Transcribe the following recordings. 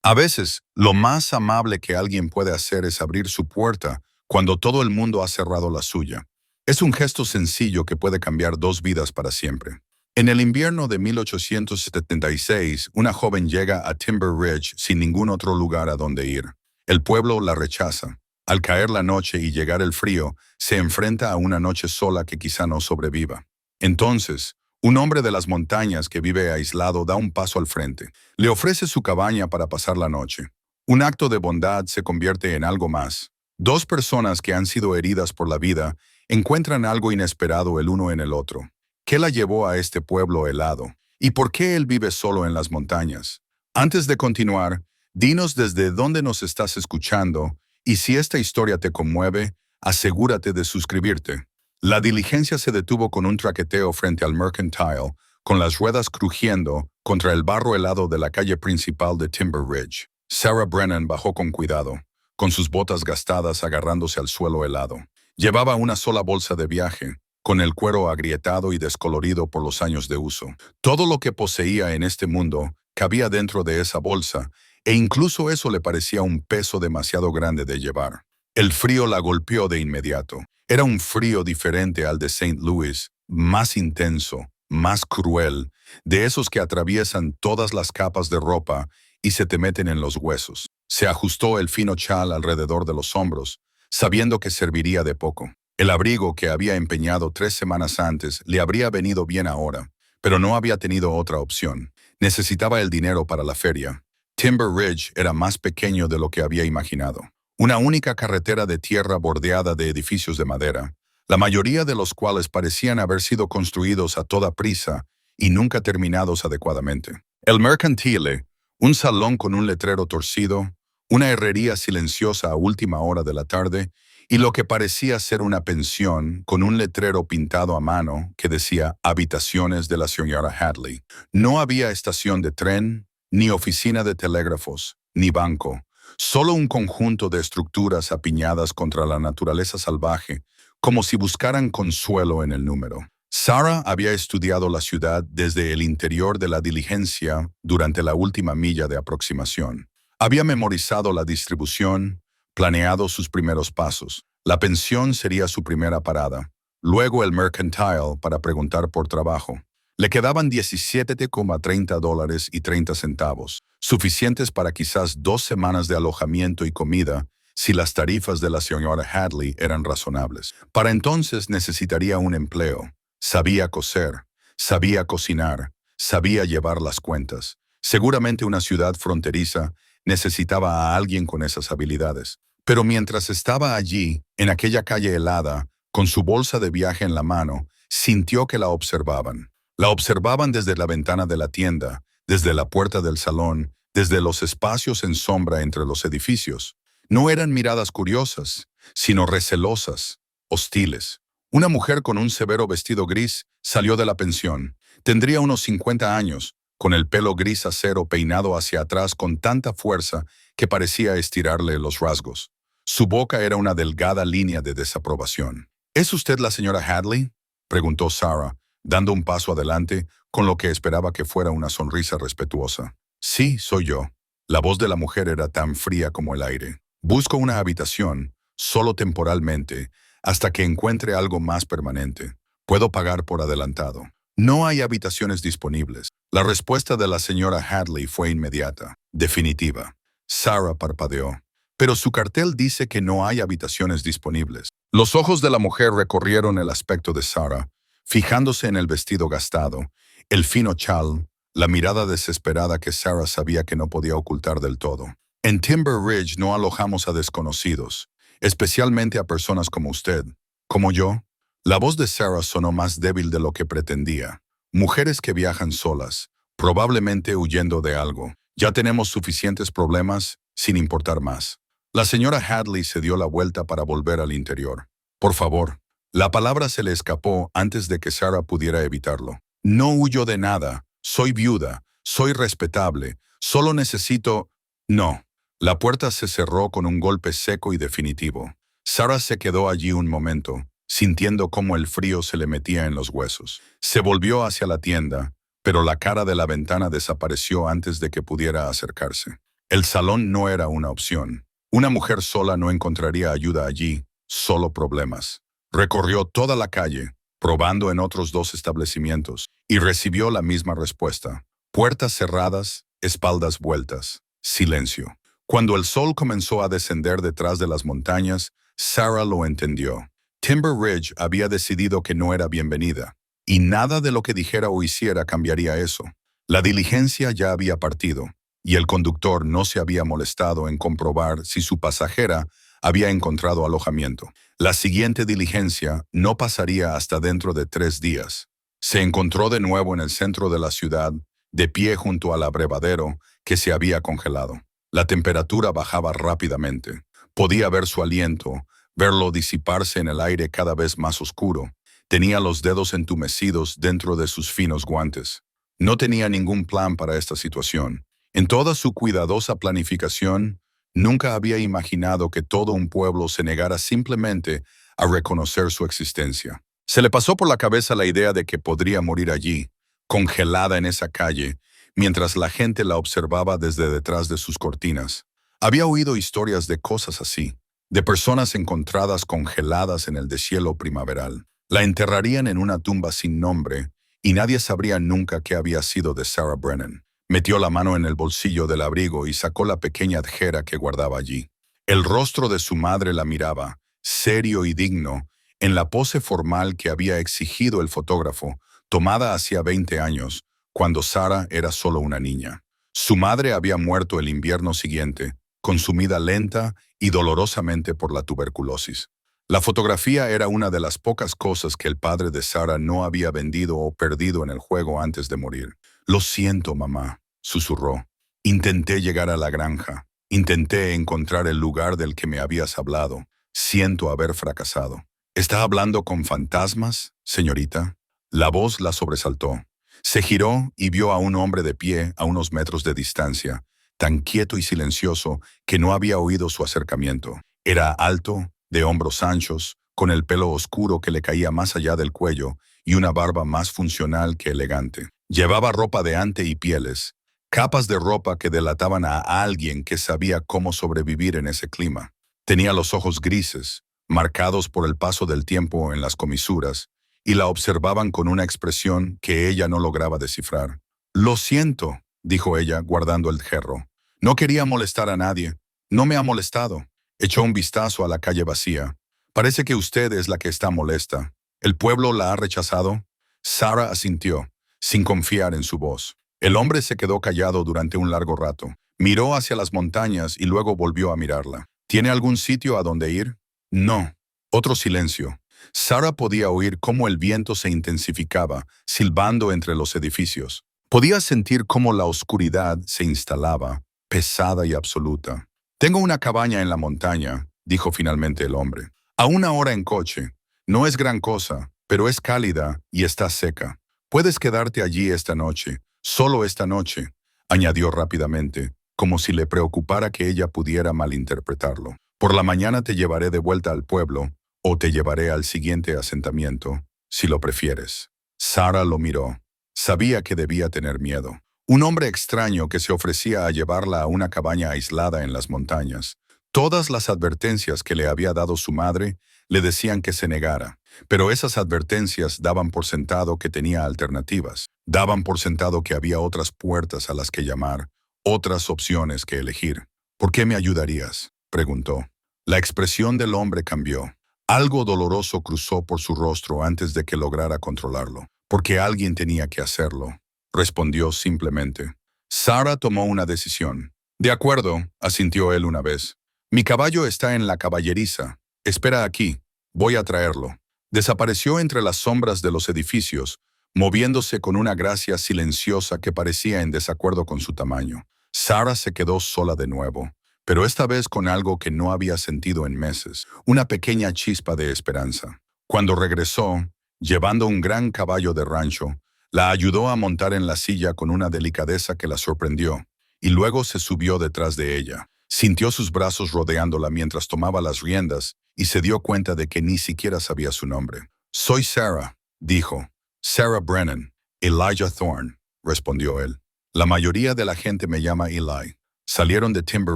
A veces, lo más amable que alguien puede hacer es abrir su puerta cuando todo el mundo ha cerrado la suya. Es un gesto sencillo que puede cambiar dos vidas para siempre. En el invierno de 1876, una joven llega a Timber Ridge sin ningún otro lugar a donde ir. El pueblo la rechaza. Al caer la noche y llegar el frío, se enfrenta a una noche sola que quizá no sobreviva. Entonces, un hombre de las montañas que vive aislado da un paso al frente. Le ofrece su cabaña para pasar la noche. Un acto de bondad se convierte en algo más. Dos personas que han sido heridas por la vida encuentran algo inesperado el uno en el otro. ¿Qué la llevó a este pueblo helado? ¿Y por qué él vive solo en las montañas? Antes de continuar, dinos desde dónde nos estás escuchando y si esta historia te conmueve, asegúrate de suscribirte. La diligencia se detuvo con un traqueteo frente al Mercantile, con las ruedas crujiendo contra el barro helado de la calle principal de Timber Ridge. Sarah Brennan bajó con cuidado, con sus botas gastadas agarrándose al suelo helado. Llevaba una sola bolsa de viaje, con el cuero agrietado y descolorido por los años de uso. Todo lo que poseía en este mundo cabía dentro de esa bolsa, e incluso eso le parecía un peso demasiado grande de llevar. El frío la golpeó de inmediato. Era un frío diferente al de St. Louis, más intenso, más cruel, de esos que atraviesan todas las capas de ropa y se te meten en los huesos. Se ajustó el fino chal alrededor de los hombros, sabiendo que serviría de poco. El abrigo que había empeñado 3 semanas antes le habría venido bien ahora, pero no había tenido otra opción. Necesitaba el dinero para la feria. Timber Ridge era más pequeño de lo que había imaginado. Una única carretera de tierra bordeada de edificios de madera, la mayoría de los cuales parecían haber sido construidos a toda prisa y nunca terminados adecuadamente. El Mercantile, un salón con un letrero torcido, una herrería silenciosa a última hora de la tarde y lo que parecía ser una pensión con un letrero pintado a mano que decía «Habitaciones de la señora Hadley». No había estación de tren, ni oficina de telégrafos, ni banco. Solo un conjunto de estructuras apiñadas contra la naturaleza salvaje, como si buscaran consuelo en el número. Sarah había estudiado la ciudad desde el interior de la diligencia durante la última milla de aproximación. Había memorizado la distribución, planeado sus primeros pasos. La pensión sería su primera parada. Luego el Mercantile para preguntar por trabajo. Le quedaban $17,30 y 30 centavos, suficientes para quizás 2 semanas de alojamiento y comida si las tarifas de la señora Hadley eran razonables. Para entonces necesitaría un empleo. Sabía coser, sabía cocinar, sabía llevar las cuentas. Seguramente una ciudad fronteriza necesitaba a alguien con esas habilidades. Pero mientras estaba allí, en aquella calle helada, con su bolsa de viaje en la mano, sintió que la observaban. La observaban desde la ventana de la tienda, desde la puerta del salón, desde los espacios en sombra entre los edificios. No eran miradas curiosas, sino recelosas, hostiles. Una mujer con un severo vestido gris salió de la pensión. Tendría unos 50 años, con el pelo gris acero peinado hacia atrás con tanta fuerza que parecía estirarle los rasgos. Su boca era una delgada línea de desaprobación. ¿Es usted la señora Hadley?, preguntó Sarah, dando un paso adelante, con lo que esperaba que fuera una sonrisa respetuosa. Sí, soy yo. La voz de la mujer era tan fría como el aire. Busco una habitación, solo temporalmente, hasta que encuentre algo más permanente. Puedo pagar por adelantado. No hay habitaciones disponibles. La respuesta de la señora Hadley fue inmediata, definitiva. Sarah parpadeó. Pero su cartel dice que no hay habitaciones disponibles. Los ojos de la mujer recorrieron el aspecto de Sarah, fijándose en el vestido gastado, el fino chal, la mirada desesperada que Sarah sabía que no podía ocultar del todo. En Timber Ridge no alojamos a desconocidos, especialmente a personas como usted, como yo. La voz de Sarah sonó más débil de lo que pretendía. Mujeres que viajan solas, probablemente huyendo de algo. Ya tenemos suficientes problemas, sin importar más. La señora Hadley se dio la vuelta para volver al interior. Por favor. La palabra se le escapó antes de que Sarah pudiera evitarlo. No huyo de nada. Soy viuda. Soy respetable. Solo necesito... No. La puerta se cerró con un golpe seco y definitivo. Sarah se quedó allí un momento, sintiendo cómo el frío se le metía en los huesos. Se volvió hacia la tienda, pero la cara de la ventana desapareció antes de que pudiera acercarse. El salón no era una opción. Una mujer sola no encontraría ayuda allí, solo problemas. Recorrió toda la calle, probando en otros 2 establecimientos, y recibió la misma respuesta. Puertas cerradas, espaldas vueltas, silencio. Cuando el sol comenzó a descender detrás de las montañas, Sarah lo entendió. Timber Ridge había decidido que no era bienvenida, y nada de lo que dijera o hiciera cambiaría eso. La diligencia ya había partido, y el conductor no se había molestado en comprobar si su pasajera había encontrado alojamiento. La siguiente diligencia no pasaría hasta dentro de 3 días. Se encontró de nuevo en el centro de la ciudad, de pie junto al abrevadero que se había congelado. La temperatura bajaba rápidamente. Podía ver su aliento, verlo disiparse en el aire cada vez más oscuro. Tenía los dedos entumecidos dentro de sus finos guantes. No tenía ningún plan para esta situación. En toda su cuidadosa planificación, nunca había imaginado que todo un pueblo se negara simplemente a reconocer su existencia. Se le pasó por la cabeza la idea de que podría morir allí, congelada en esa calle, mientras la gente la observaba desde detrás de sus cortinas. Había oído historias de cosas así, de personas encontradas congeladas en el deshielo primaveral. La enterrarían en una tumba sin nombre, y nadie sabría nunca qué había sido de Sarah Brennan. Metió la mano en el bolsillo del abrigo y sacó la pequeña adjera que guardaba allí. El rostro de su madre la miraba, serio y digno, en la pose formal que había exigido el fotógrafo, tomada hacía 20 años, cuando Sarah era solo una niña. Su madre había muerto el invierno siguiente, consumida lenta y dolorosamente por la tuberculosis. La fotografía era una de las pocas cosas que el padre de Sarah no había vendido o perdido en el juego antes de morir. «Lo siento, mamá», susurró. «Intenté llegar a la granja. Intenté encontrar el lugar del que me habías hablado. Siento haber fracasado». «¿Está hablando con fantasmas, señorita?» La voz la sobresaltó. Se giró y vio a un hombre de pie a unos metros de distancia, tan quieto y silencioso que no había oído su acercamiento. Era alto, de hombros anchos, con el pelo oscuro que le caía más allá del cuello y una barba más funcional que elegante. Llevaba ropa de ante y pieles, capas de ropa que delataban a alguien que sabía cómo sobrevivir en ese clima. Tenía los ojos grises, marcados por el paso del tiempo en las comisuras, y la observaban con una expresión que ella no lograba descifrar. «Lo siento», dijo ella, guardando el jerro. «No quería molestar a nadie. No me ha molestado». Echó un vistazo a la calle vacía. «Parece que usted es la que está molesta. ¿El pueblo la ha rechazado?» Sarah asintió, sin confiar en su voz. El hombre se quedó callado durante un largo rato. Miró hacia las montañas y luego volvió a mirarla. «¿Tiene algún sitio a donde ir?» «No». Otro silencio. Sarah podía oír cómo el viento se intensificaba, silbando entre los edificios. Podía sentir cómo la oscuridad se instalaba, pesada y absoluta. «Tengo una cabaña en la montaña», dijo finalmente el hombre. «A 1 hora en coche. No es gran cosa, pero es cálida y está seca. Puedes quedarte allí esta noche, solo esta noche», añadió rápidamente, como si le preocupara que ella pudiera malinterpretarlo. «Por la mañana te llevaré de vuelta al pueblo, o te llevaré al siguiente asentamiento, si lo prefieres». Sarah lo miró. Sabía que debía tener miedo. Un hombre extraño que se ofrecía a llevarla a una cabaña aislada en las montañas. Todas las advertencias que le había dado su madre le decían que se negara, pero esas advertencias daban por sentado que tenía alternativas. Daban por sentado que había otras puertas a las que llamar, otras opciones que elegir. «¿Por qué me ayudarías?», preguntó. La expresión del hombre cambió. Algo doloroso cruzó por su rostro antes de que lograra controlarlo. «Porque alguien tenía que hacerlo», respondió simplemente. Sarah tomó una decisión. «De acuerdo», asintió él una vez. «Mi caballo está en la caballeriza. Espera aquí. Voy a traerlo». Desapareció entre las sombras de los edificios, moviéndose con una gracia silenciosa que parecía en desacuerdo con su tamaño. Sarah se quedó sola de nuevo, pero esta vez con algo que no había sentido en meses, una pequeña chispa de esperanza. Cuando regresó, llevando un gran caballo de rancho, la ayudó a montar en la silla con una delicadeza que la sorprendió, y luego se subió detrás de ella. Sintió sus brazos rodeándola mientras tomaba las riendas y se dio cuenta de que ni siquiera sabía su nombre. «Soy Sarah», dijo. «Sarah Brennan». «Elijah Thorne», respondió él. «La mayoría de la gente me llama Eli». Salieron de Timber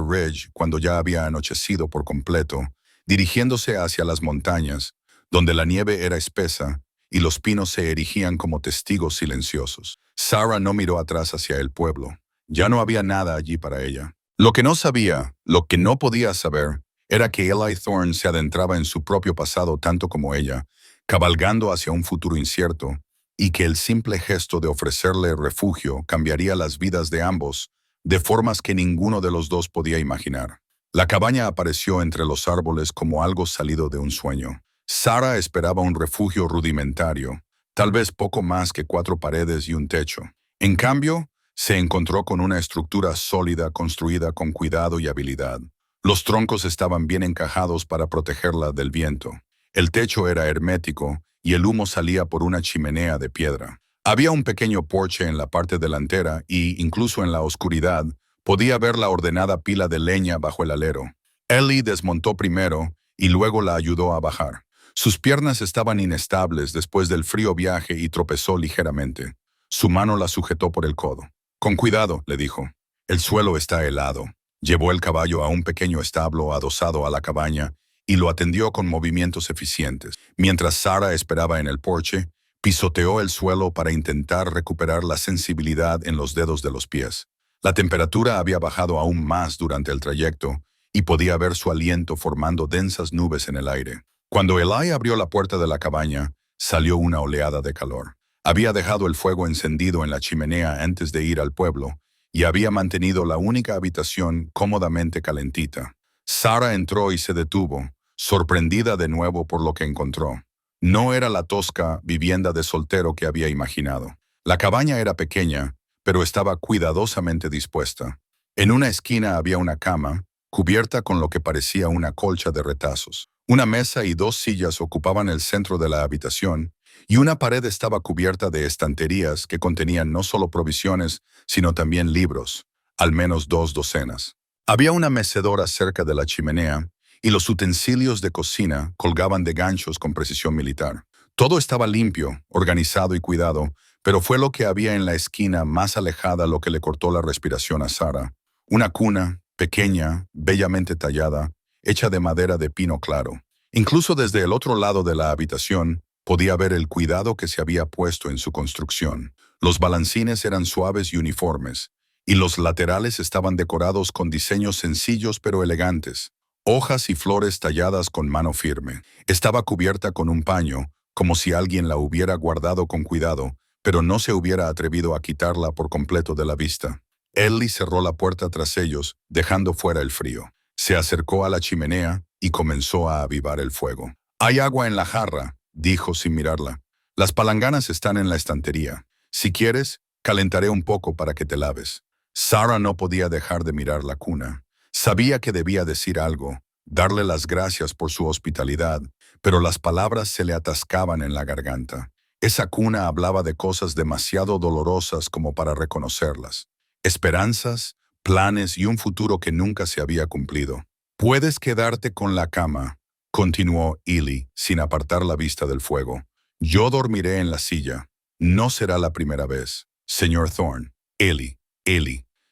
Ridge cuando ya había anochecido por completo, dirigiéndose hacia las montañas, donde la nieve era espesa y los pinos se erigían como testigos silenciosos. Sarah no miró atrás hacia el pueblo. Ya no había nada allí para ella. Lo que no sabía, lo que no podía saber, era que Eli Thorne se adentraba en su propio pasado tanto como ella, cabalgando hacia un futuro incierto, y que el simple gesto de ofrecerle refugio cambiaría las vidas de ambos de formas que ninguno de los dos podía imaginar. La cabaña apareció entre los árboles como algo salido de un sueño. Sarah esperaba un refugio rudimentario, tal vez poco más que 4 paredes y un techo. En cambio, se encontró con una estructura sólida construida con cuidado y habilidad. Los troncos estaban bien encajados para protegerla del viento. El techo era hermético y el humo salía por una chimenea de piedra. Había un pequeño porche en la parte delantera y, incluso en la oscuridad, podía ver la ordenada pila de leña bajo el alero. Ellie desmontó primero y luego la ayudó a bajar. Sus piernas estaban inestables después del frío viaje y tropezó ligeramente. Su mano la sujetó por el codo. «Con cuidado», le dijo. «El suelo está helado». Llevó el caballo a un pequeño establo adosado a la cabaña y lo atendió con movimientos eficientes. Mientras Sarah esperaba en el porche, pisoteó el suelo para intentar recuperar la sensibilidad en los dedos de los pies. La temperatura había bajado aún más durante el trayecto y podía ver su aliento formando densas nubes en el aire. Cuando Eli abrió la puerta de la cabaña, salió una oleada de calor. Había dejado el fuego encendido en la chimenea antes de ir al pueblo y había mantenido la única habitación cómodamente calentita. Sarah entró y se detuvo, sorprendida de nuevo por lo que encontró. No era la tosca vivienda de soltero que había imaginado. La cabaña era pequeña, pero estaba cuidadosamente dispuesta. En una esquina había una cama, cubierta con lo que parecía una colcha de retazos. Una mesa y 2 sillas ocupaban el centro de la habitación, y una pared estaba cubierta de estanterías que contenían no solo provisiones, sino también libros, al menos 2 docenas. Había una mecedora cerca de la chimenea, y los utensilios de cocina colgaban de ganchos con precisión militar. Todo estaba limpio, organizado y cuidado, pero fue lo que había en la esquina más alejada lo que le cortó la respiración a Sarah. Una cuna, pequeña, bellamente tallada, hecha de madera de pino claro. Incluso desde el otro lado de la habitación, podía ver el cuidado que se había puesto en su construcción. Los balancines eran suaves y uniformes, y los laterales estaban decorados con diseños sencillos pero elegantes. Hojas y flores talladas con mano firme. Estaba cubierta con un paño, como si alguien la hubiera guardado con cuidado, pero no se hubiera atrevido a quitarla por completo de la vista. Ellie cerró la puerta tras ellos, dejando fuera el frío. Se acercó a la chimenea y comenzó a avivar el fuego. «Hay agua en la jarra», dijo sin mirarla. «Las palanganas están en la estantería. Si quieres, calentaré un poco para que te laves». Sarah no podía dejar de mirar la cuna. Sabía que debía decir algo, darle las gracias por su hospitalidad, pero las palabras se le atascaban en la garganta. Esa cuna hablaba de cosas demasiado dolorosas como para reconocerlas. Esperanzas, planes y un futuro que nunca se había cumplido. «Puedes quedarte con la cama», continuó Ellie, sin apartar la vista del fuego. «Yo dormiré en la silla. No será la primera vez. Señor Thorne». Ellie.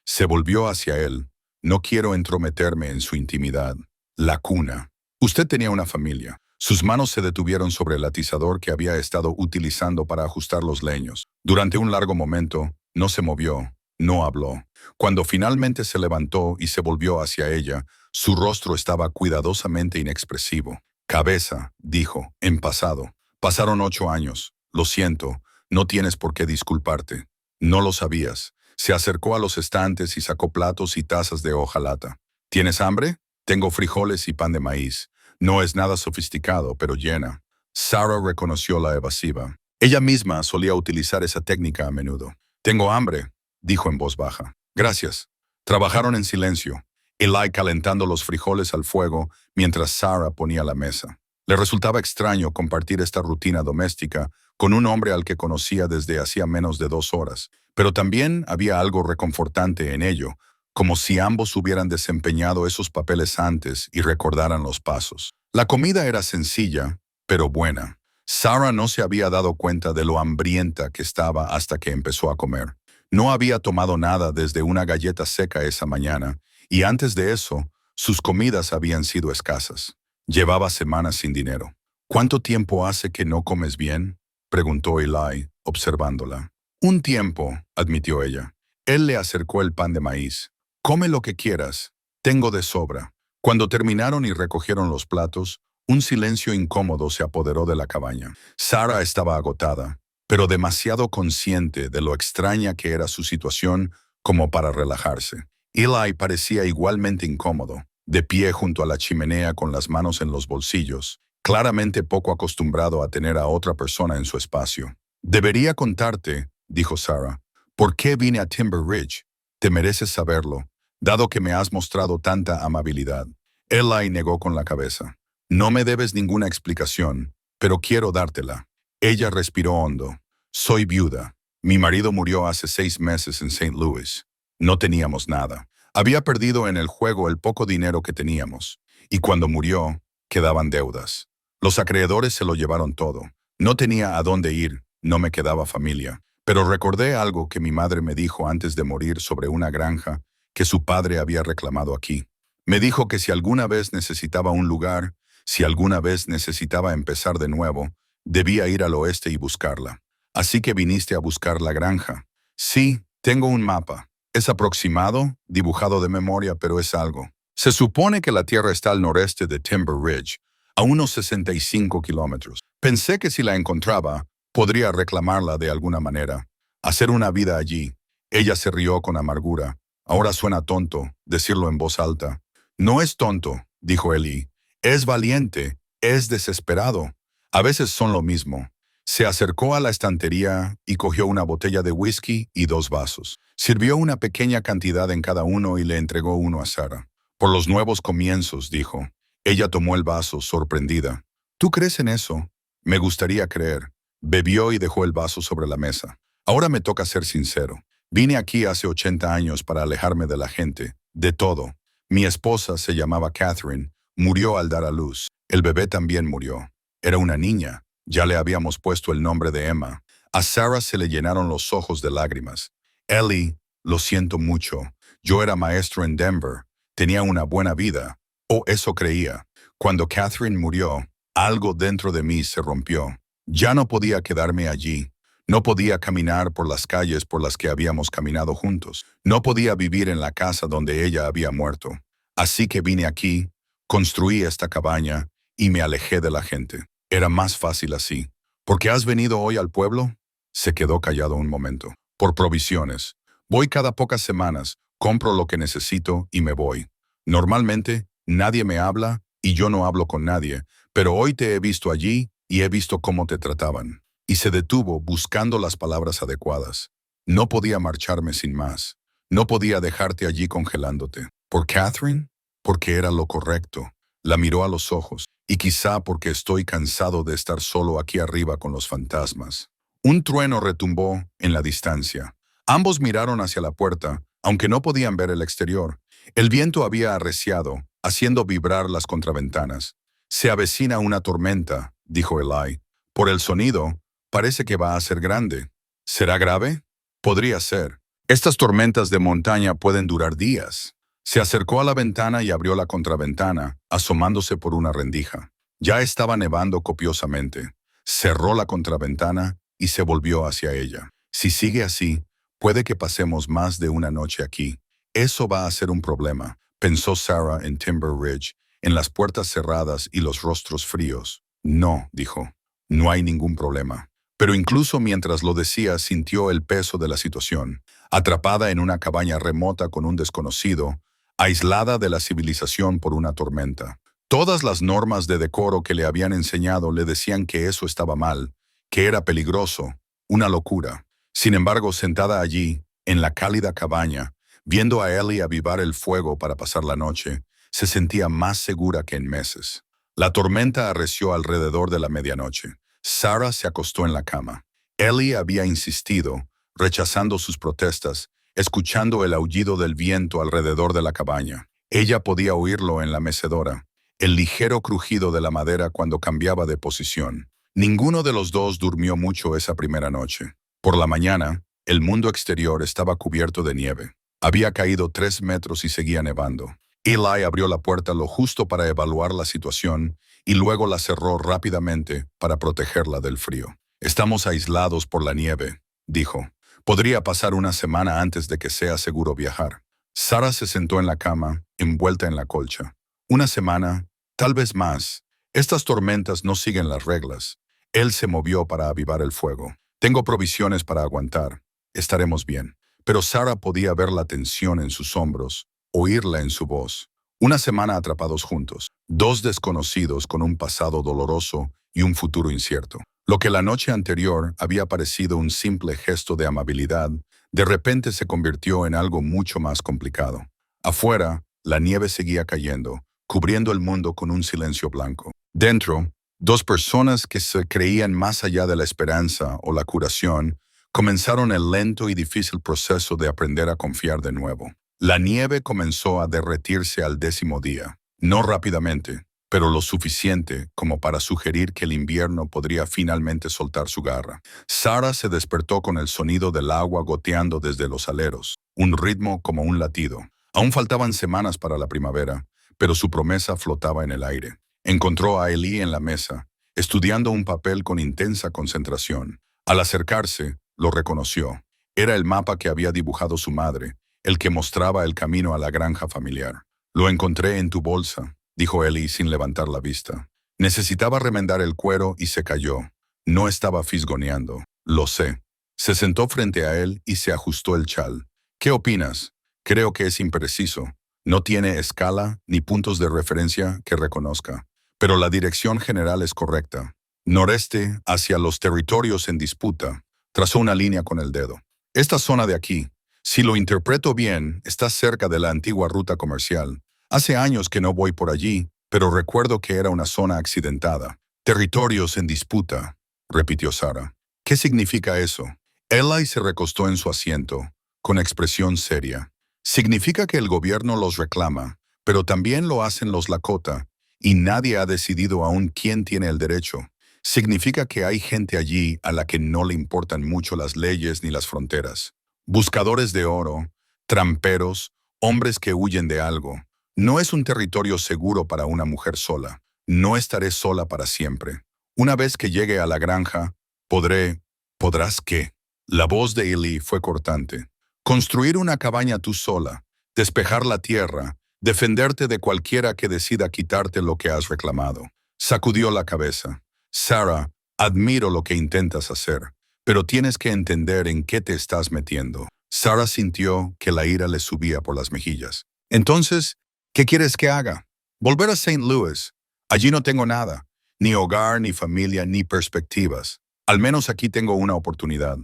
Se volvió hacia él. «No quiero entrometerme en su intimidad». La cuna. Usted tenía una familia. Sus manos se detuvieron sobre el atizador que había estado utilizando para ajustar los leños. Durante un largo momento, no se movió, no habló. Cuando finalmente se levantó y se volvió hacia ella, su rostro estaba cuidadosamente inexpresivo. «Cabeza», dijo, en pasado. «Pasaron 8 años. Lo siento, no tienes por qué disculparte. No lo sabías». Se acercó a los estantes y sacó platos y tazas de hojalata. «¿Tienes hambre? Tengo frijoles y pan de maíz. No es nada sofisticado, pero llena». Sarah reconoció la evasiva. Ella misma solía utilizar esa técnica a menudo. «Tengo hambre», dijo en voz baja. «Gracias». Trabajaron en silencio, Eli calentando los frijoles al fuego mientras Sarah ponía la mesa. Le resultaba extraño compartir esta rutina doméstica con un hombre al que conocía desde hacía menos de 2 horas, pero también había algo reconfortante en ello, como si ambos hubieran desempeñado esos papeles antes y recordaran los pasos. La comida era sencilla, pero buena. Sarah no se había dado cuenta de lo hambrienta que estaba hasta que empezó a comer. No había tomado nada desde una galleta seca esa mañana, Y antes de eso, sus comidas habían sido escasas. Llevaba semanas sin dinero. ¿Cuánto tiempo hace que no comes bien?, preguntó Eli, observándola. Un tiempo, admitió ella. Él le acercó el pan de maíz. Come lo que quieras. Tengo de sobra. Cuando terminaron y recogieron los platos, un silencio incómodo se apoderó de la cabaña. Sarah estaba agotada, pero demasiado consciente de lo extraña que era su situación como para relajarse. Eli parecía igualmente incómodo, de pie junto a la chimenea con las manos en los bolsillos, claramente poco acostumbrado a tener a otra persona en su espacio. Debería contarte, dijo Sarah, por qué vine a Timber Ridge. Te mereces saberlo, dado que me has mostrado tanta amabilidad. Eli negó con la cabeza. No me debes ninguna explicación, pero quiero dártela. Ella respiró hondo. Soy viuda. Mi marido murió hace 6 meses en St. Louis. No teníamos nada. Había perdido en el juego el poco dinero que teníamos, y cuando murió, quedaban deudas. Los acreedores se lo llevaron todo. No tenía a dónde ir, no me quedaba familia. Pero recordé algo que mi madre me dijo antes de morir sobre una granja que su padre había reclamado aquí. Me dijo que si alguna vez necesitaba un lugar, si alguna vez necesitaba empezar de nuevo, debía ir al oeste y buscarla. Así que viniste a buscar la granja. Sí, tengo un mapa. Es aproximado, dibujado de memoria, pero es algo. Se supone que la tierra está al noreste de Timber Ridge, a unos 65 kilómetros. Pensé que si la encontraba, podría reclamarla de alguna manera, hacer una vida allí. Ella se rió con amargura. Ahora suena tonto, decirlo en voz alta. No es tonto, dijo Eli. Es valiente, es desesperado. A veces son lo mismo. Se acercó a la estantería y cogió una botella de whisky y 2 vasos. Sirvió una pequeña cantidad en cada uno y le entregó uno a Sarah. Por los nuevos comienzos, dijo. Ella tomó el vaso, sorprendida. ¿Tú crees en eso? Me gustaría creer. Bebió y dejó el vaso sobre la mesa. Ahora me toca ser sincero. Vine aquí hace 80 años para alejarme de la gente, de todo. Mi esposa se llamaba Catherine, murió al dar a luz. El bebé también murió. Era una niña. Ya le habíamos puesto el nombre de Emma. A Sarah se le llenaron los ojos de lágrimas. Eli, lo siento mucho. Yo era maestro en Denver. Tenía una buena vida. O eso creía. Cuando Catherine murió, algo dentro de mí se rompió. Ya no podía quedarme allí. No podía caminar por las calles por las que habíamos caminado juntos. No podía vivir en la casa donde ella había muerto. Así que vine aquí, construí esta cabaña y me alejé de la gente. Era más fácil así. ¿Por qué has venido hoy al pueblo? Se quedó callado un momento. Por provisiones. Voy cada pocas semanas, compro lo que necesito y me voy. Normalmente, nadie me habla y yo no hablo con nadie, pero hoy te he visto allí y he visto cómo te trataban. Y se detuvo buscando las palabras adecuadas. No podía marcharme sin más. No podía dejarte allí congelándote. ¿Por Catherine? Porque era lo correcto. La miró a los ojos. Y quizá porque estoy cansado de estar solo aquí arriba con los fantasmas. Un trueno retumbó en la distancia. Ambos miraron hacia la puerta, aunque no podían ver el exterior. El viento había arreciado, haciendo vibrar las contraventanas. Se avecina una tormenta, dijo Eli. Por el sonido, parece que va a ser grande. ¿Será grave? Podría ser. Estas tormentas de montaña pueden durar días. Se acercó a la ventana y abrió la contraventana, asomándose por una rendija. Ya estaba nevando copiosamente. Cerró la contraventana y se volvió hacia ella. Si sigue así, puede que pasemos más de una noche aquí. Eso va a ser un problema, pensó Sarah en Timber Ridge, en las puertas cerradas y los rostros fríos. No, dijo, no hay ningún problema. Pero incluso mientras lo decía, sintió el peso de la situación. Atrapada en una cabaña remota con un desconocido, aislada de la civilización por una tormenta. Todas las normas de decoro que le habían enseñado le decían que eso estaba mal, que era peligroso, una locura. Sin embargo, sentada allí, en la cálida cabaña, viendo a Eli avivar el fuego para pasar la noche, se sentía más segura que en meses. La tormenta arreció alrededor de la medianoche. Sarah se acostó en la cama. Eli había insistido, rechazando sus protestas, escuchando el aullido del viento alrededor de la cabaña. Ella podía oírlo en la mecedora, el ligero crujido de la madera cuando cambiaba de posición. Ninguno de los dos durmió mucho esa primera noche. Por la mañana, el mundo exterior estaba cubierto de nieve. Había caído 3 metros y seguía nevando. Eli abrió la puerta lo justo para evaluar la situación y luego la cerró rápidamente para protegerla del frío. Estamos aislados por la nieve, dijo. Podría pasar una semana antes de que sea seguro viajar. Sarah se sentó en la cama, envuelta en la colcha. Una semana, tal vez más. Estas tormentas no siguen las reglas. Él se movió para avivar el fuego. Tengo provisiones para aguantar. Estaremos bien. Pero Sarah podía ver la tensión en sus hombros, oírla en su voz. Una semana atrapados juntos. Dos desconocidos con un pasado doloroso y un futuro incierto. Lo que la noche anterior había parecido un simple gesto de amabilidad, de repente se convirtió en algo mucho más complicado. Afuera, la nieve seguía cayendo, cubriendo el mundo con un silencio blanco. Dentro, dos personas que se creían más allá de la esperanza o la curación, comenzaron el lento y difícil proceso de aprender a confiar de nuevo. La nieve comenzó a derretirse al 10º día, no rápidamente, pero lo suficiente como para sugerir que el invierno podría finalmente soltar su garra. Sarah se despertó con el sonido del agua goteando desde los aleros, un ritmo como un latido. Aún faltaban semanas para la primavera, pero su promesa flotaba en el aire. Encontró a Eli en la mesa, estudiando un papel con intensa concentración. Al acercarse, lo reconoció. Era el mapa que había dibujado su madre, el que mostraba el camino a la granja familiar. «Lo encontré en tu bolsa», dijo Eli sin levantar la vista. Necesitaba remendar el cuero y se cayó. No estaba fisgoneando. «Lo sé». Se sentó frente a él y se ajustó el chal. «¿Qué opinas? Creo que es impreciso. No tiene escala ni puntos de referencia que reconozca. Pero la dirección general es correcta. Noreste hacia los territorios en disputa». Trazó una línea con el dedo. «Esta zona de aquí, si lo interpreto bien, está cerca de la antigua ruta comercial. Hace años que no voy por allí, pero recuerdo que era una zona accidentada». «Territorios en disputa», repitió Sarah. «¿Qué significa eso?» Eli se recostó en su asiento, con expresión seria. «Significa que el gobierno los reclama, pero también lo hacen los Lakota, y nadie ha decidido aún quién tiene el derecho. Significa que hay gente allí a la que no le importan mucho las leyes ni las fronteras. Buscadores de oro, tramperos, hombres que huyen de algo. No es un territorio seguro para una mujer sola. No estaré sola para siempre. Una vez que llegue a la granja, ¿Podrás qué?» La voz de Eli fue cortante. «Construir una cabaña tú sola, despejar la tierra, defenderte de cualquiera que decida quitarte lo que has reclamado». Sacudió la cabeza. «Sarah, admiro lo que intentas hacer, pero tienes que entender en qué te estás metiendo». Sarah sintió que la ira le subía por las mejillas. «Entonces, ¿qué quieres que haga? Volver a St. Louis. Allí no tengo nada, ni hogar, ni familia, ni perspectivas. Al menos aquí tengo una oportunidad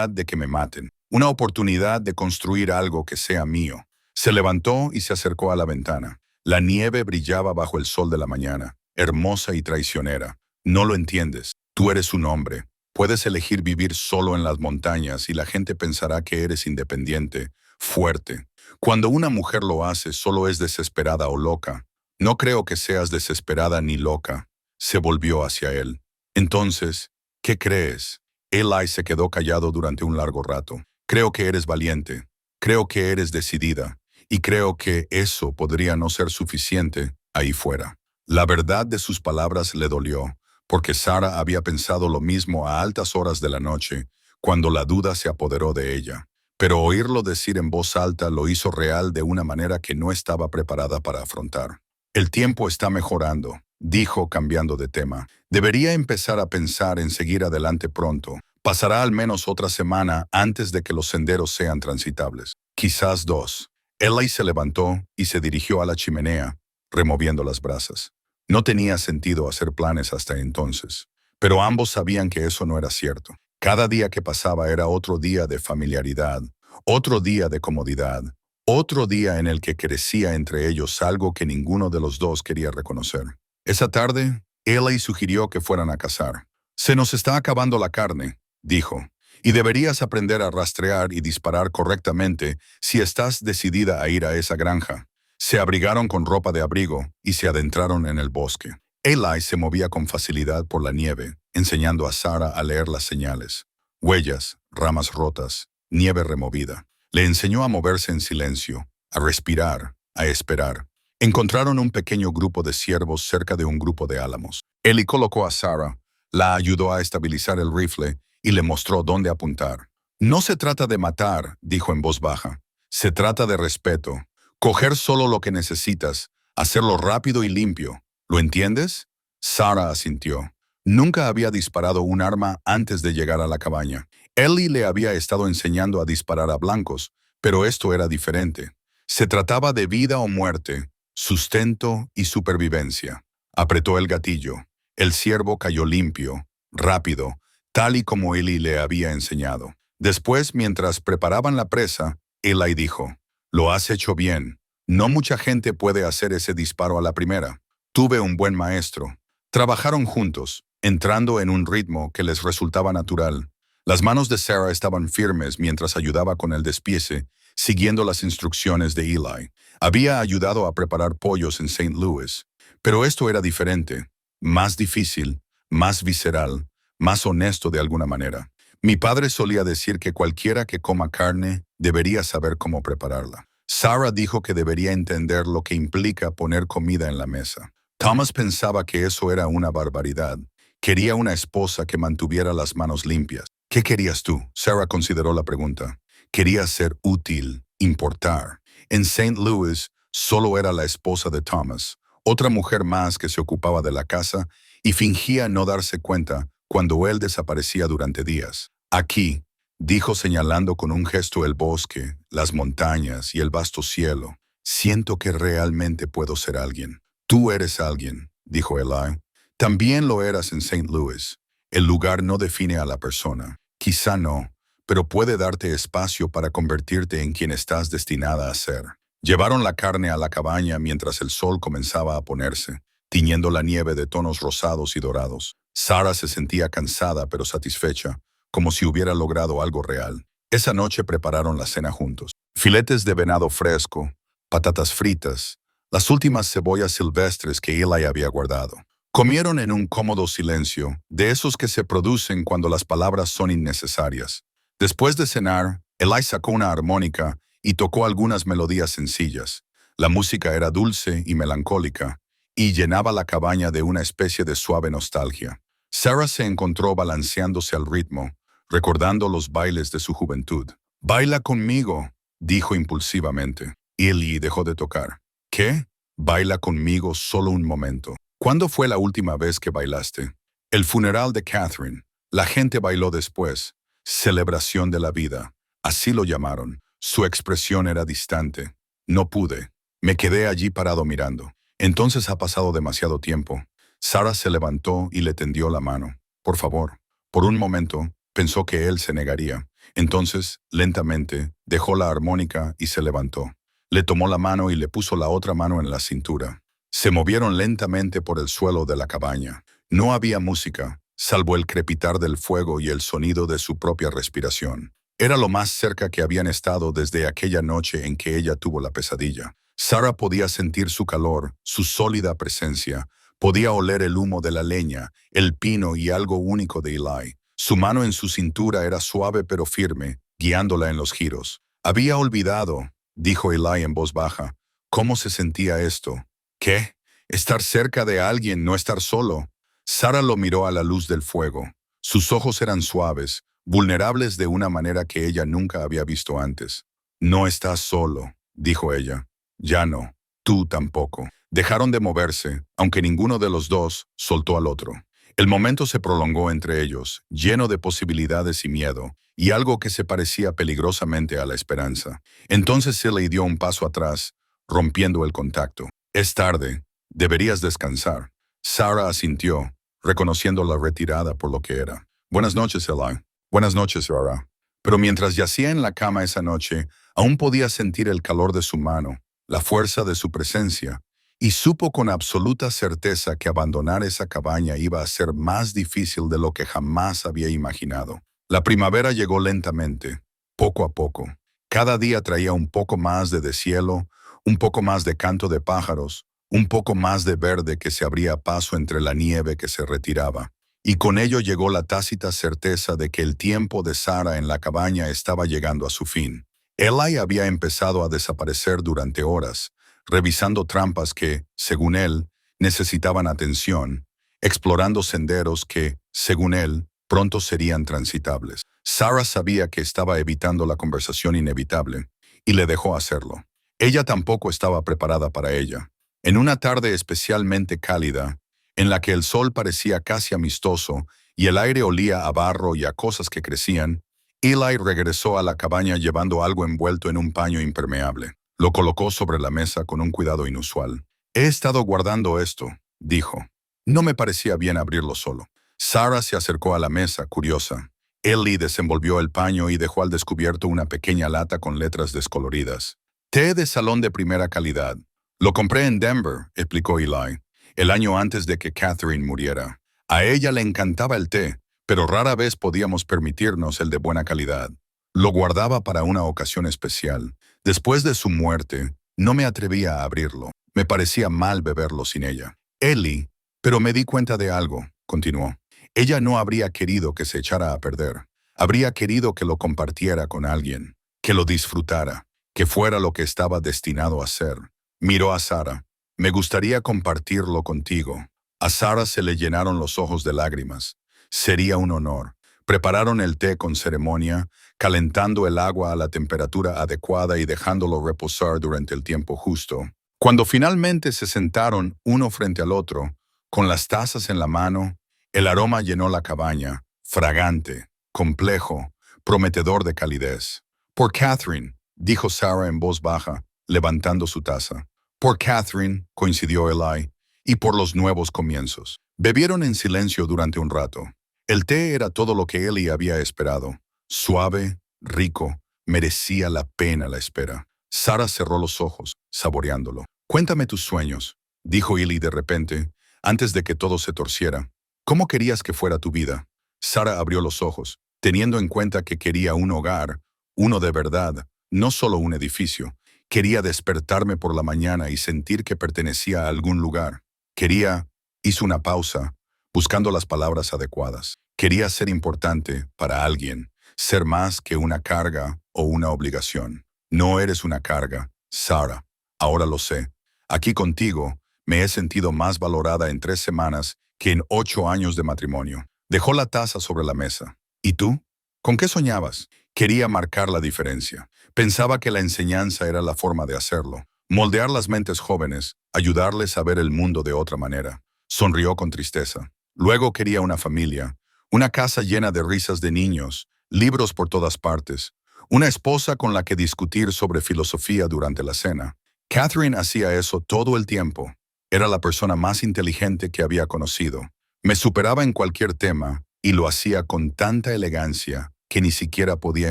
de que me maten, una oportunidad de construir algo que sea mío». Se levantó y se acercó a la ventana. La nieve brillaba bajo el sol de la mañana, hermosa y traicionera. «No lo entiendes. Tú eres un hombre. Puedes elegir vivir solo en las montañas y la gente pensará que eres independiente, fuerte. Cuando una mujer lo hace, solo es desesperada o loca. No creo que seas desesperada ni loca». Se volvió hacia él. «Entonces, ¿qué crees?» Eli se quedó callado durante un largo rato. «Creo que eres valiente. Creo que eres decidida. Y creo que eso podría no ser suficiente ahí fuera». La verdad de sus palabras le dolió, porque Sarah había pensado lo mismo a altas horas de la noche, cuando la duda se apoderó de ella. Pero oírlo decir en voz alta lo hizo real de una manera que no estaba preparada para afrontar. «El tiempo está mejorando», dijo cambiando de tema. «Debería empezar a pensar en seguir adelante pronto. Pasará al menos otra semana antes de que los senderos sean transitables. Quizás 2. Eli se levantó y se dirigió a la chimenea, removiendo las brasas. No tenía sentido hacer planes hasta entonces, pero ambos sabían que eso no era cierto. Cada día que pasaba era otro día de familiaridad, otro día de comodidad, otro día en el que crecía entre ellos algo que ninguno de los dos quería reconocer. Esa tarde, Eli sugirió que fueran a cazar. «Se nos está acabando la carne», dijo, «y deberías aprender a rastrear y disparar correctamente si estás decidida a ir a esa granja». Se abrigaron con ropa de abrigo y se adentraron en el bosque. Eli se movía con facilidad por la nieve, enseñando a Sarah a leer las señales. Huellas, ramas rotas, nieve removida. Le enseñó a moverse en silencio, a respirar, a esperar. Encontraron un pequeño grupo de ciervos cerca de un grupo de álamos. Eli colocó a Sarah, la ayudó a estabilizar el rifle y le mostró dónde apuntar. No se trata de matar, dijo en voz baja. Se trata de respeto. Coger solo lo que necesitas, hacerlo rápido y limpio. ¿Lo entiendes? Sarah asintió. Nunca había disparado un arma antes de llegar a la cabaña. Ellie le había estado enseñando a disparar a blancos, pero esto era diferente. Se trataba de vida o muerte, sustento y supervivencia. Apretó el gatillo. El ciervo cayó limpio, rápido, tal y como Ellie le había enseñado. Después, mientras preparaban la presa, Eli dijo, «Lo has hecho bien. No mucha gente puede hacer ese disparo a la primera. Tuve un buen maestro». Trabajaron juntos, entrando en un ritmo que les resultaba natural. Las manos de Sarah estaban firmes mientras ayudaba con el despiece, siguiendo las instrucciones de Eli. Había ayudado a preparar pollos en St. Louis, pero esto era diferente, más difícil, más visceral, más honesto de alguna manera. Mi padre solía decir que cualquiera que coma carne debería saber cómo prepararla. Sarah dijo que debería entender lo que implica poner comida en la mesa. Thomas pensaba que eso era una barbaridad. Quería una esposa que mantuviera las manos limpias. ¿Qué querías tú? Sarah consideró la pregunta. Quería ser útil, importar. En St. Louis solo era la esposa de Thomas, otra mujer más que se ocupaba de la casa y fingía no darse cuenta cuando él desaparecía durante días. Aquí, dijo señalando con un gesto el bosque, las montañas y el vasto cielo, siento que realmente puedo ser alguien. Tú eres alguien, dijo Eli. También lo eras en St. Louis. El lugar no define a la persona. Quizá no, pero puede darte espacio para convertirte en quien estás destinada a ser. Llevaron la carne a la cabaña mientras el sol comenzaba a ponerse, tiñendo la nieve de tonos rosados y dorados. Sarah se sentía cansada pero satisfecha, como si hubiera logrado algo real. Esa noche prepararon la cena juntos. Filetes de venado fresco, patatas fritas, las últimas cebollas silvestres que Eli había guardado. Comieron en un cómodo silencio, de esos que se producen cuando las palabras son innecesarias. Después de cenar, Eli sacó una armónica y tocó algunas melodías sencillas. La música era dulce y melancólica, y llenaba la cabaña de una especie de suave nostalgia. Sarah se encontró balanceándose al ritmo, recordando los bailes de su juventud. «Baila conmigo», dijo impulsivamente. Eli dejó de tocar. «¿Qué? Baila conmigo solo un momento». «¿Cuándo fue la última vez que bailaste?» «El funeral de Catherine. La gente bailó después. Celebración de la vida. Así lo llamaron. Su expresión era distante. No pude. Me quedé allí parado mirando. Entonces ha pasado demasiado tiempo». Sarah se levantó y le tendió la mano. «Por favor». Por un momento, pensó que él se negaría. Entonces, lentamente, dejó la armónica y se levantó. Le tomó la mano y le puso la otra mano en la cintura. Se movieron lentamente por el suelo de la cabaña. No había música, salvo el crepitar del fuego y el sonido de su propia respiración. Era lo más cerca que habían estado desde aquella noche en que ella tuvo la pesadilla. Sarah podía sentir su calor, su sólida presencia. Podía oler el humo de la leña, el pino y algo único de Eli. Su mano en su cintura era suave pero firme, guiándola en los giros. «Había olvidado», dijo Eli en voz baja, «cómo se sentía esto». «¿Qué? Estar cerca de alguien, no estar solo». Sarah lo miró a la luz del fuego. Sus ojos eran suaves, vulnerables de una manera que ella nunca había visto antes. «No estás solo», dijo ella. «Ya no. Tú tampoco». Dejaron de moverse, aunque ninguno de los dos soltó al otro. El momento se prolongó entre ellos, lleno de posibilidades y miedo, y algo que se parecía peligrosamente a la esperanza. Entonces se le dio un paso atrás, rompiendo el contacto. «Es tarde. Deberías descansar». Sarah asintió, reconociendo la retirada por lo que era. «Buenas noches, Eli». «Buenas noches, Sarah». Pero mientras yacía en la cama esa noche, aún podía sentir el calor de su mano, la fuerza de su presencia, y supo con absoluta certeza que abandonar esa cabaña iba a ser más difícil de lo que jamás había imaginado. La primavera llegó lentamente, poco a poco. Cada día traía un poco más de deshielo, un poco más de canto de pájaros, un poco más de verde que se abría paso entre la nieve que se retiraba. Y con ello llegó la tácita certeza de que el tiempo de Sarah en la cabaña estaba llegando a su fin. Eli había empezado a desaparecer durante horas, revisando trampas que, según él, necesitaban atención, explorando senderos que, según él, pronto serían transitables. Sarah sabía que estaba evitando la conversación inevitable, y le dejó hacerlo. Ella tampoco estaba preparada para ella. En una tarde especialmente cálida, en la que el sol parecía casi amistoso y el aire olía a barro y a cosas que crecían, Eli regresó a la cabaña llevando algo envuelto en un paño impermeable. Lo colocó sobre la mesa con un cuidado inusual. «He estado guardando esto», dijo. No me parecía bien abrirlo solo. Sarah se acercó a la mesa, curiosa. Eli desenvolvió el paño y dejó al descubierto una pequeña lata con letras descoloridas. «Té de salón de primera calidad. Lo compré en Denver», explicó Eli, «el año antes de que Catherine muriera. A ella le encantaba el té, pero rara vez podíamos permitirnos el de buena calidad. Lo guardaba para una ocasión especial. Después de su muerte, no me atrevía a abrirlo. Me parecía mal beberlo sin ella». Eli, «pero me di cuenta de algo», continuó. «Ella no habría querido que se echara a perder. Habría querido que lo compartiera con alguien, que lo disfrutara, que fuera lo que estaba destinado a ser». Miró a Sarah. «Me gustaría compartirlo contigo». A Sarah se le llenaron los ojos de lágrimas. Sería un honor. Prepararon el té con ceremonia, calentando el agua a la temperatura adecuada y dejándolo reposar durante el tiempo justo. Cuando finalmente se sentaron uno frente al otro, con las tazas en la mano, el aroma llenó la cabaña, fragante, complejo, prometedor de calidez. «Por Catherine», dijo Sarah en voz baja, levantando su taza. «Por Catherine», coincidió Eli, «y por los nuevos comienzos». Bebieron en silencio durante un rato. El té era todo lo que Eli había esperado. Suave, rico, merecía la pena la espera. Sarah cerró los ojos, saboreándolo. «Cuéntame tus sueños», dijo Eli de repente, antes de que todo se torciera. «¿Cómo querías que fuera tu vida?» Sarah abrió los ojos, teniendo en cuenta que quería un hogar, uno de verdad, no solo un edificio. Quería despertarme por la mañana y sentir que pertenecía a algún lugar. Quería... Hizo una pausa, buscando las palabras adecuadas. Quería ser importante para alguien, ser más que una carga o una obligación. «No eres una carga, Sarah. Ahora lo sé. Aquí contigo me he sentido más valorada en 3 semanas que en 8 años de matrimonio». Dejó la taza sobre la mesa. «¿Y tú? ¿Con qué soñabas?» Quería marcar la diferencia. Pensaba que la enseñanza era la forma de hacerlo. Moldear las mentes jóvenes, ayudarles a ver el mundo de otra manera. Sonrió con tristeza. Luego quería una familia, una casa llena de risas de niños, libros por todas partes, una esposa con la que discutir sobre filosofía durante la cena. Catherine hacía eso todo el tiempo. Era la persona más inteligente que había conocido. Me superaba en cualquier tema y lo hacía con tanta elegancia que ni siquiera podía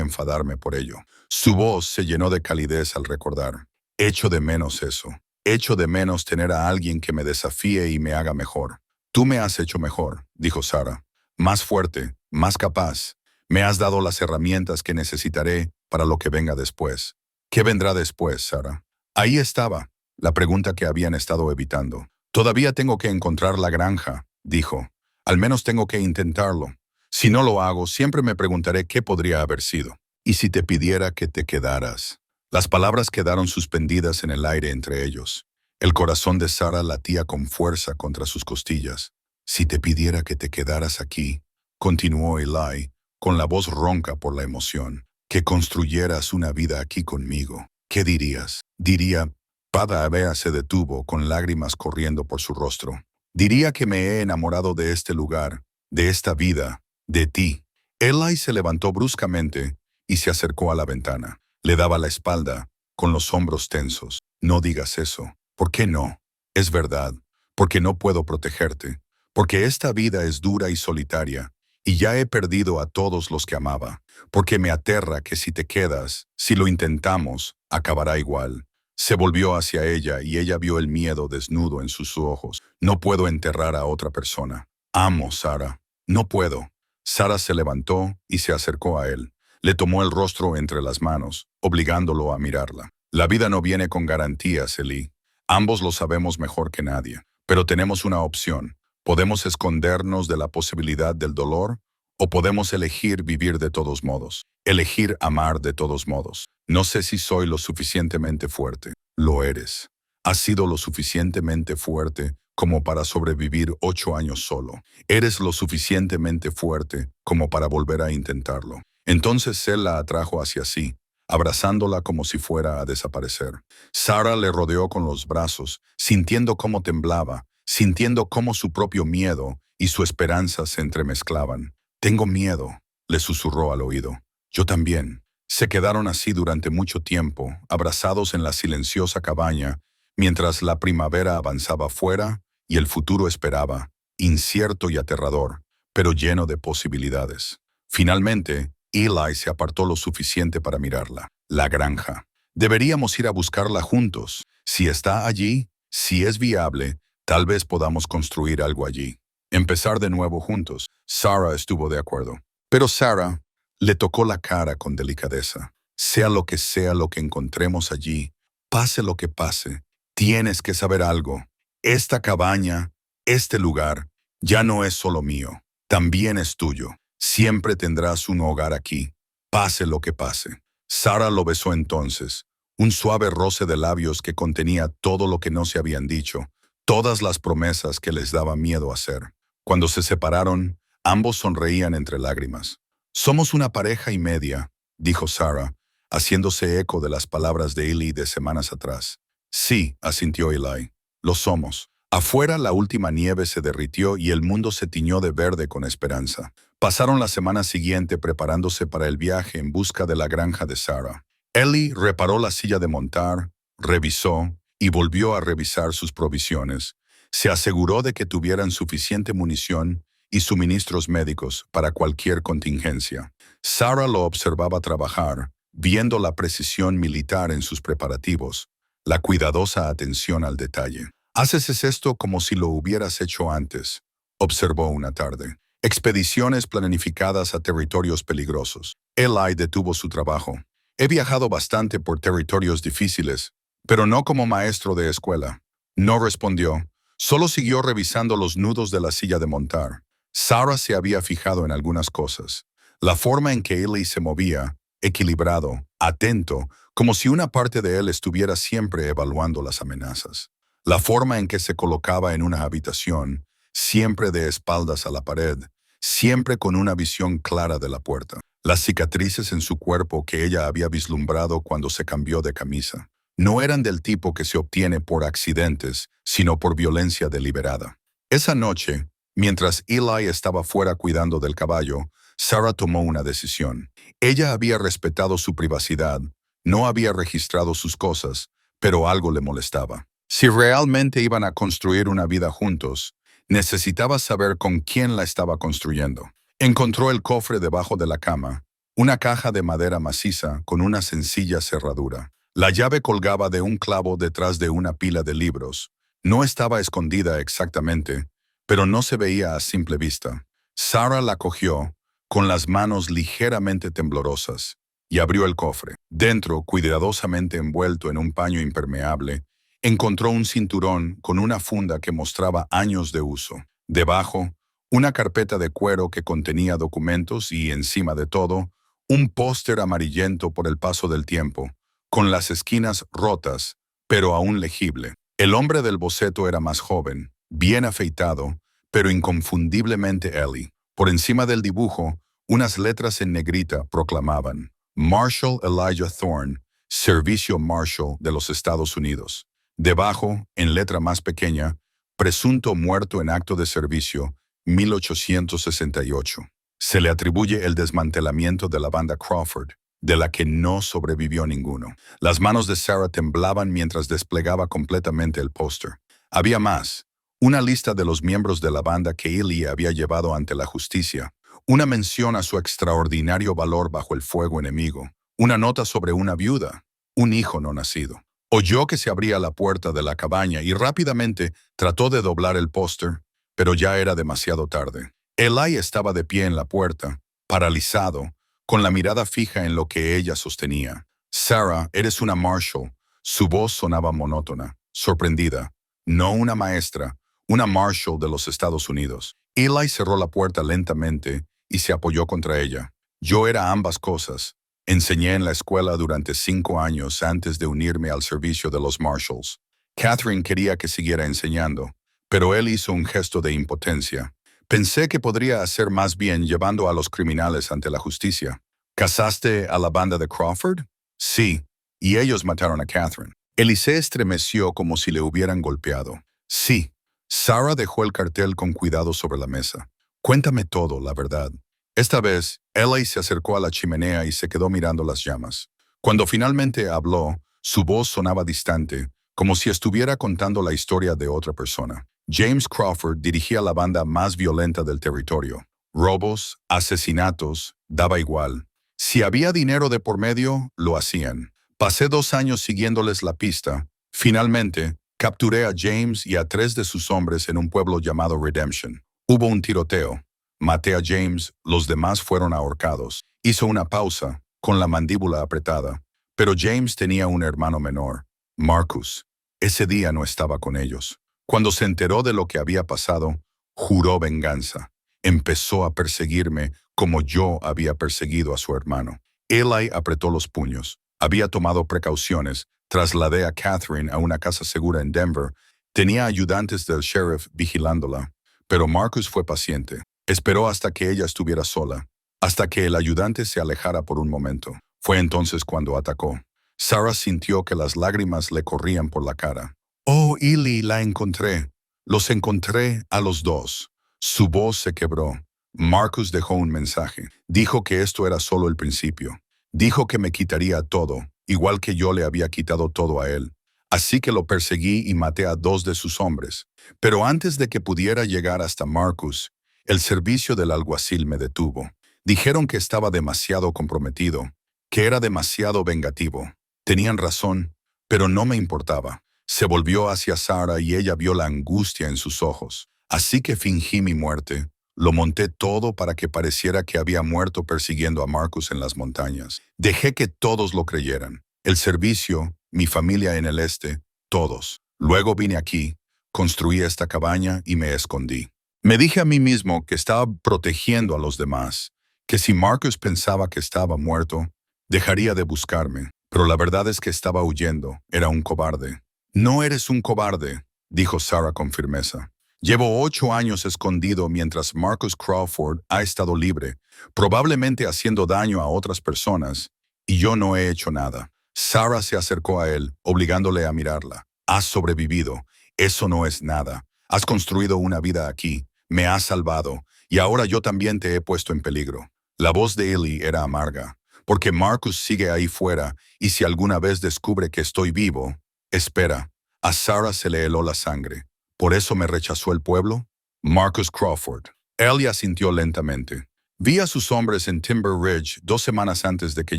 enfadarme por ello. Su voz se llenó de calidez al recordar. «Echo de menos eso. Echo de menos tener a alguien que me desafíe y me haga mejor». «Tú me has hecho mejor», dijo Sarah. «Más fuerte, más capaz. Me has dado las herramientas que necesitaré para lo que venga después». «¿Qué vendrá después, Sarah?» Ahí estaba, la pregunta que habían estado evitando. «Todavía tengo que encontrar la granja», dijo. «Al menos tengo que intentarlo. Si no lo hago, siempre me preguntaré qué podría haber sido». «¿Y si te pidiera que te quedaras?» Las palabras quedaron suspendidas en el aire entre ellos. El corazón de Sarah latía con fuerza contra sus costillas. «Si te pidiera que te quedaras aquí», continuó Eli, con la voz ronca por la emoción, «que construyeras una vida aquí conmigo, ¿qué dirías?» Diría... Pada Abea se detuvo con lágrimas corriendo por su rostro. «Diría que me he enamorado de este lugar, de esta vida, de ti». Eli se levantó bruscamente y se acercó a la ventana. Le daba la espalda, con los hombros tensos. «No digas eso. ¿Por qué no? Es verdad, porque no puedo protegerte, porque esta vida es dura y solitaria, y ya he perdido a todos los que amaba, porque me aterra que si te quedas, si lo intentamos, acabará igual». Se volvió hacia ella y ella vio el miedo desnudo en sus ojos. «No puedo enterrar a otra persona. Amo, Sarah. No puedo». Sarah se levantó y se acercó a él. Le tomó el rostro entre las manos, obligándolo a mirarla. «La vida no viene con garantías, Eli. Ambos lo sabemos mejor que nadie. Pero tenemos una opción. Podemos escondernos de la posibilidad del dolor O podemos elegir vivir de todos modos. Elegir amar de todos modos. No sé si soy lo suficientemente fuerte. Lo eres. Has sido lo suficientemente fuerte como para sobrevivir 8 años solo. Eres lo suficientemente fuerte como para volver a intentarlo. Entonces él la atrajo hacia sí, abrazándola como si fuera a desaparecer. Sarah le rodeó con los brazos, sintiendo cómo temblaba, sintiendo cómo su propio miedo y su esperanza se entremezclaban. «Tengo miedo», le susurró al oído. «Yo también». Se quedaron así durante mucho tiempo, abrazados en la silenciosa cabaña, mientras la primavera avanzaba fuera y el futuro esperaba, incierto y aterrador, pero lleno de posibilidades. Finalmente, Eli se apartó lo suficiente para mirarla. La granja. Deberíamos ir a buscarla juntos. Si está allí, si es viable, tal vez podamos construir algo allí. Empezar de nuevo juntos. Sarah estuvo de acuerdo. Pero Sarah le tocó la cara con delicadeza. Sea lo que encontremos allí, pase lo que pase, tienes que saber algo. Esta cabaña, este lugar, ya no es solo mío, también es tuyo. Siempre tendrás un hogar aquí, pase lo que pase. Sarah lo besó entonces, un suave roce de labios que contenía todo lo que no se habían dicho, todas las promesas que les daba miedo hacer. Cuando se separaron, ambos sonreían entre lágrimas. «Somos una pareja y media», dijo Sarah, haciéndose eco de las palabras de Eli de semanas atrás. «Sí», asintió Eli, «lo somos». Afuera la última nieve se derritió y el mundo se tiñó de verde con esperanza. Pasaron la semana siguiente preparándose para el viaje en busca de la granja de Sarah. Eli reparó la silla de montar, revisó y volvió a revisar sus provisiones. Se aseguró de que tuvieran suficiente munición y suministros médicos para cualquier contingencia. Sarah lo observaba trabajar, viendo la precisión militar en sus preparativos, la cuidadosa atención al detalle. «Haces esto como si lo hubieras hecho antes», observó una tarde. «Expediciones planificadas a territorios peligrosos». Eli detuvo su trabajo. «He viajado bastante por territorios difíciles, pero no como maestro de escuela». No respondió, solo siguió revisando los nudos de la silla de montar. Sarah se había fijado en algunas cosas. La forma en que Eli se movía, equilibrado, atento, como si una parte de él estuviera siempre evaluando las amenazas. La forma en que se colocaba en una habitación, siempre de espaldas a la pared, siempre con una visión clara de la puerta. Las cicatrices en su cuerpo que ella había vislumbrado cuando se cambió de camisa. No eran del tipo que se obtiene por accidentes, sino por violencia deliberada. Esa noche, mientras Eli estaba fuera cuidando del caballo, Sarah tomó una decisión. Ella había respetado su privacidad, no había registrado sus cosas, pero algo le molestaba. Si realmente iban a construir una vida juntos, necesitaba saber con quién la estaba construyendo. Encontró el cofre debajo de la cama, una caja de madera maciza con una sencilla cerradura. La llave colgaba de un clavo detrás de una pila de libros. No estaba escondida exactamente, pero no se veía a simple vista. Sarah la cogió, con las manos ligeramente temblorosas, y abrió el cofre. Dentro, cuidadosamente envuelto en un paño impermeable, encontró un cinturón con una funda que mostraba años de uso. Debajo, una carpeta de cuero que contenía documentos y, encima de todo, un póster amarillento por el paso del tiempo, con las esquinas rotas, pero aún legible. El hombre del boceto era más joven, bien afeitado, pero inconfundiblemente Eli. Por encima del dibujo, unas letras en negrita proclamaban: Marshall Elijah Thorne, Servicio Marshall de los Estados Unidos. Debajo, en letra más pequeña, presunto muerto en acto de servicio, 1868. Se le atribuye el desmantelamiento de la banda Crawford, de la que no sobrevivió ninguno. Las manos de Sarah temblaban mientras desplegaba completamente el póster. Había más. Una lista de los miembros de la banda que Eli había llevado ante la justicia. Una mención a su extraordinario valor bajo el fuego enemigo. Una nota sobre una viuda. Un hijo no nacido. Oyó que se abría la puerta de la cabaña y rápidamente trató de doblar el póster, pero ya era demasiado tarde. Eli estaba de pie en la puerta, paralizado, con la mirada fija en lo que ella sostenía. Sarah, eres una Marshall. Su voz sonaba monótona, sorprendida. No una maestra, una Marshall de los Estados Unidos. Eli cerró la puerta lentamente y se apoyó contra ella. Yo era ambas cosas. Enseñé en la escuela durante 5 años antes de unirme al servicio de los Marshalls. Catherine quería que siguiera enseñando, pero él hizo un gesto de impotencia. Pensé que podría hacer más bien llevando a los criminales ante la justicia. ¿Casaste a la banda de Crawford? Sí, y ellos mataron a Catherine. Elise estremeció como si le hubieran golpeado. Sí. Sarah dejó el cartel con cuidado sobre la mesa. Cuéntame todo, la verdad. Esta vez, Ellie se acercó a la chimenea y se quedó mirando las llamas. Cuando finalmente habló, su voz sonaba distante, como si estuviera contando la historia de otra persona. James Crawford dirigía la banda más violenta del territorio. Robos, asesinatos, daba igual. Si había dinero de por medio, lo hacían. Pasé 2 años siguiéndoles la pista. Finalmente, capturé a James y a 3 de sus hombres en un pueblo llamado Redemption. Hubo un tiroteo. Maté a James, los demás fueron ahorcados. Hizo una pausa, con la mandíbula apretada. Pero James tenía un hermano menor, Marcus. Ese día no estaba con ellos. Cuando se enteró de lo que había pasado, juró venganza. Empezó a perseguirme como yo había perseguido a su hermano. Eli apretó los puños. Había tomado precauciones. Trasladé a Catherine a una casa segura en Denver. Tenía ayudantes del sheriff vigilándola. Pero Marcus fue paciente. Esperó hasta que ella estuviera sola, hasta que el ayudante se alejara por un momento. Fue entonces cuando atacó. Sarah sintió que las lágrimas le corrían por la cara. «Oh, Eli, la encontré. Los encontré a los dos». Su voz se quebró. Marcus dejó un mensaje. Dijo que esto era solo el principio. Dijo que me quitaría todo, igual que yo le había quitado todo a él. Así que lo perseguí y maté a 2 de sus hombres. Pero antes de que pudiera llegar hasta Marcus, el servicio del alguacil me detuvo. Dijeron que estaba demasiado comprometido, que era demasiado vengativo. Tenían razón, pero no me importaba. Se volvió hacia Sarah y ella vio la angustia en sus ojos. Así que fingí mi muerte. Lo monté todo para que pareciera que había muerto persiguiendo a Marcus en las montañas. Dejé que todos lo creyeran. El servicio, mi familia en el este, todos. Luego vine aquí, construí esta cabaña y me escondí. Me dije a mí mismo que estaba protegiendo a los demás, que si Marcus pensaba que estaba muerto, dejaría de buscarme. Pero la verdad es que estaba huyendo, era un cobarde. «No eres un cobarde», dijo Sarah con firmeza. «Llevo 8 años escondido mientras Marcus Crawford ha estado libre, probablemente haciendo daño a otras personas, y yo no he hecho nada». Sarah se acercó a él, obligándole a mirarla. «Has sobrevivido. Eso no es nada. Has construido una vida aquí. Me has salvado, y ahora yo también te he puesto en peligro». La voz de Eli era amarga. «Porque Marcus sigue ahí fuera, y si alguna vez descubre que estoy vivo...» «Espera». A Sarah se le heló la sangre. «¿Por eso me rechazó el pueblo?» Marcus Crawford. Él asintió lentamente. «Vi a sus hombres en Timber Ridge 2 semanas antes de que